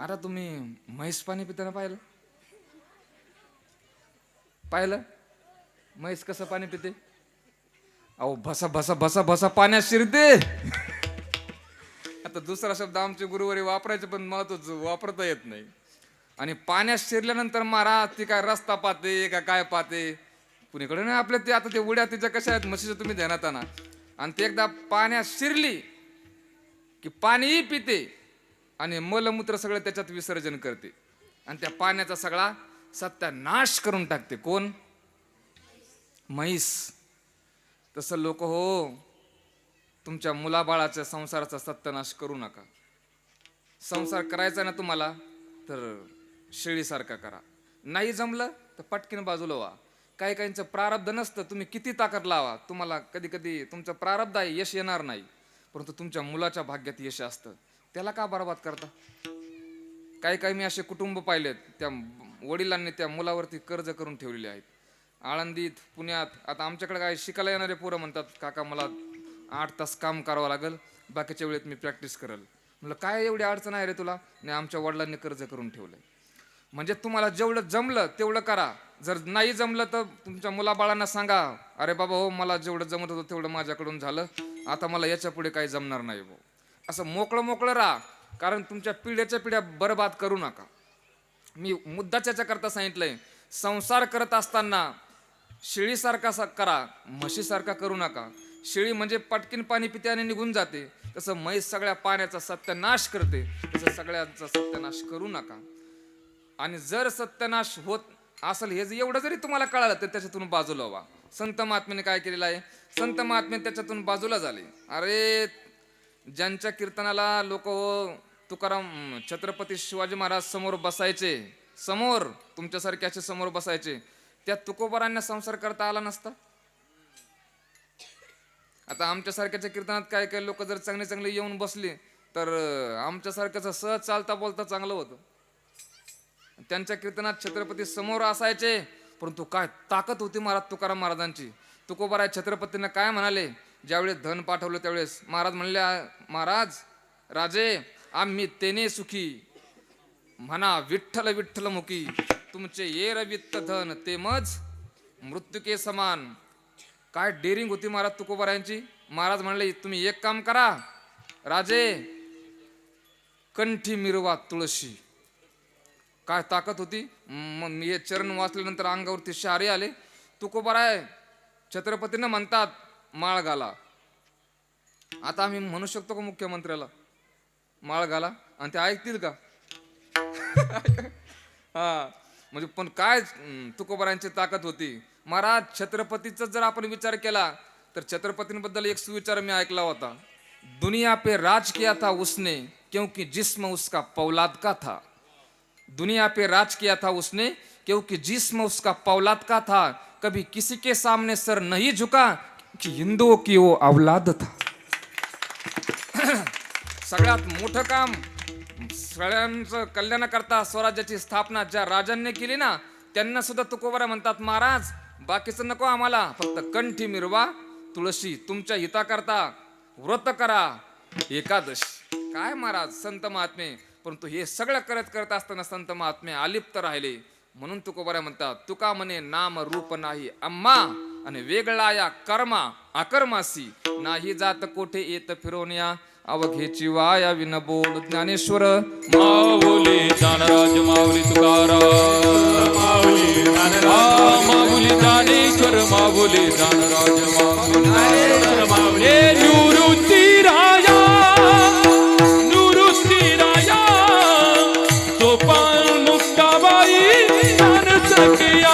आता तुम्ही म्हैस पाणी पिताना पाहिलं? म्हैस कसं पाणी पिते? अहो भसा भसा भसा भसा पाण्यात शिरते. आता दुसरा शब्द आमचे गुरुवारी वापरायचे, पण मला तो वापरता येत नाही. आणि पाण्यात शिरल्यानंतर महाराज ती काय रस्ता पाहते का काय पाहते? कुणीकडे नाही आपल्या. ते आता ते उड्या तिच्या कशा आहेत म्हशीचं तुम्ही ध्यानात आणा. आणि ते एकदा पाण्यात शिरली की पाणीही पिते आणि मलमूत्र सगळं त्याच्यात विसर्जन करते आणि त्या पाण्याचा सगळा सत्यानाश करून टाकते. कोण? म्हैस. तसं लोक हो, तुमच्या मुलाबाळाच्या संसाराचा सत्यानाश करू नका. संसार करायचा ना तुम्हाला तर शेळीसारखा करा. नाही जमलं तर पटकीन बाजूला व्हा. काही काहींचं प्रारब्ध नसतं, तुम्ही किती ताकद लावा, तुम्हाला कधी कधी तुमचं प्रारब्ध आहे, यश येणार नाही, परंतु तुमच्या मुलाच्या भाग्यात यश असतं. त्याला का बरबाद करता? काही मी असे कुटुंब पाहिलेत, त्या वडिलांनी त्या मुलावरती कर्ज करून ठेवलेले आहेत. आळंदीत, पुण्यात. आता आमच्याकडे काय शिकायला येणारे पोरं म्हणतात, काका मला 8 तास काम करावं लागेल, बाकीच्या वेळेत मी प्रॅक्टिस करेल. म्हणलं काय एवढी अडचण आहे रे तुला? नाही, आमच्या वडिलांनी कर्ज करून ठेवलंय. म्हणजे तुम्हाला जेवढं जमलं तेवढं करा. जर नाही जमलं तर तुमच्या मुलाबाळांना सांगा, अरे बाबा हो, मला जेवढं जमत होतं तेवढं माझ्याकडून झालं, आता मला याच्या पुढे काही जमणार नाही भाऊ. असं मोकळं राहा, कारण तुमच्या पिढ्याच्या पिढ्या बरबाद करू नका. मी मुद्दाच याच्याकरता सांगितलंय, संसार करत असताना शेळीसारखा करा, म्हशीसारखा करू नका. शेळी म्हणजे पटकीन पाणी पिते आणि निघून जाते, तसं म्हैस सगळ्या पाण्याचा सत्यानाश करते, तसं सगळ्यांचा सत्यानाश करू नका. आणि जर सत्यानाश होत असेल हे एवढं जरी तुम्हाला कळालं तर त्याच्यातून बाजूला व्हा. संत महात्म्याने काय केलेलं आहे? संत महात्मे त्याच्यातून बाजूला झाले. अरे ज्यांच्या कीर्तनाला लोक तुकाराम छत्रपती शिवाजी महाराज समोर बसायचे, समोर तुमच्यासारख्याचे समोर बसायचे, त्या तुकोबारांना संसार करता आला नसता. आता आमच्यासारख्याच्या कीर्तनात काय काय लोक जर चांगले चांगले येऊन बसले तर आमच्यासारख्याचं सहज चालता बोलता चांगलं होतं. त्यांच्या कीर्तनात छत्रपती समोर असायचे, परंतु काय ताकद होती महाराज तुकाराम महाराजांची. तुकोबाराय छत्रपतींना काय म्हणाले? ज्यावेळेस धन पाठवलं त्यावेळेस महाराज म्हणले, महाराज राजे आम्ही तेने सुखी, म्हणा विठ्ठल विठ्ठल मुखी, तुमचे येर वित्त धन ते मज मृत्युके समान. काय डेअरिंग होती महाराज तुकोबारायांची. महाराज म्हणले, तुम्ही एक काम करा राजे, कंठी मिरवा तुळशी. काय ताकद होती. मग मी हे चरण वाचल्यानंतर अंगावरती शहारे आले. तुकोबाराय छत्रपतींना म्हणतात माळ घाला. आता आम्ही म्हणू शकतो का मुख्यमंत्र्याला माळ घाला आणि ते ऐकतील का? हा म्हणजे पण काय तुकोबारांची ताकद होती. महाराज छत्रपतीचा जर आपण विचार केला तर छत्रपतींबद्दल एक सुविचार मी ऐकला होता, दुनिया पे राज किया था उसने क्योंकि जिस्म उसका पौलाद का था. दुनिया पे राज किया था उसने क्योंकि जिस्म उसका पौलाद का था. कभी किसी के सामने सर नहीं झुका कि हिंदुओं की वो औलाद था. सगळ्यात मोठं काम सगळ्यांचं कल्याण करता स्वराज्याची स्थापना ज्या राजांनी केली ना, त्यांना सुद्धा तुकोबारा म्हणतात, महाराज बाकीचं नको आम्हाला, फक्त कंठी मिरवा तुळशी, तुमच्या हिताकरता व्रत करा एकादशी. काय महाराज संत महात्मे. परंतु हे सगळं करत असताना संत महात्मे अलिप्त राहिले. म्हणून तुकोबारा म्हणतात, तुका म्हणे नाम रूप नाही अम्मा, आणि वेगळा या कर्मा अकर्मासी, नाही जात कोठे येत फिरोनिया, अवघेची वाया विन बोल. ज्ञानेश्वर माऊली ज्ञानराज माऊली तुकाराम, माऊली ज्ञानराज माऊली ज्ञानराज माऊली हे निवृत्ती राया सोपान मुक्ताबाई ज्ञान सखिया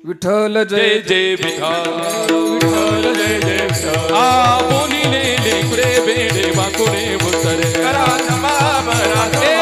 विठ्ठल जय जय जय विठ्ठल विठ्ठल जय जय विठ्ठल आ बोलिले लेकुडे बेडे वाकुडे बुतरे करा जमा बरा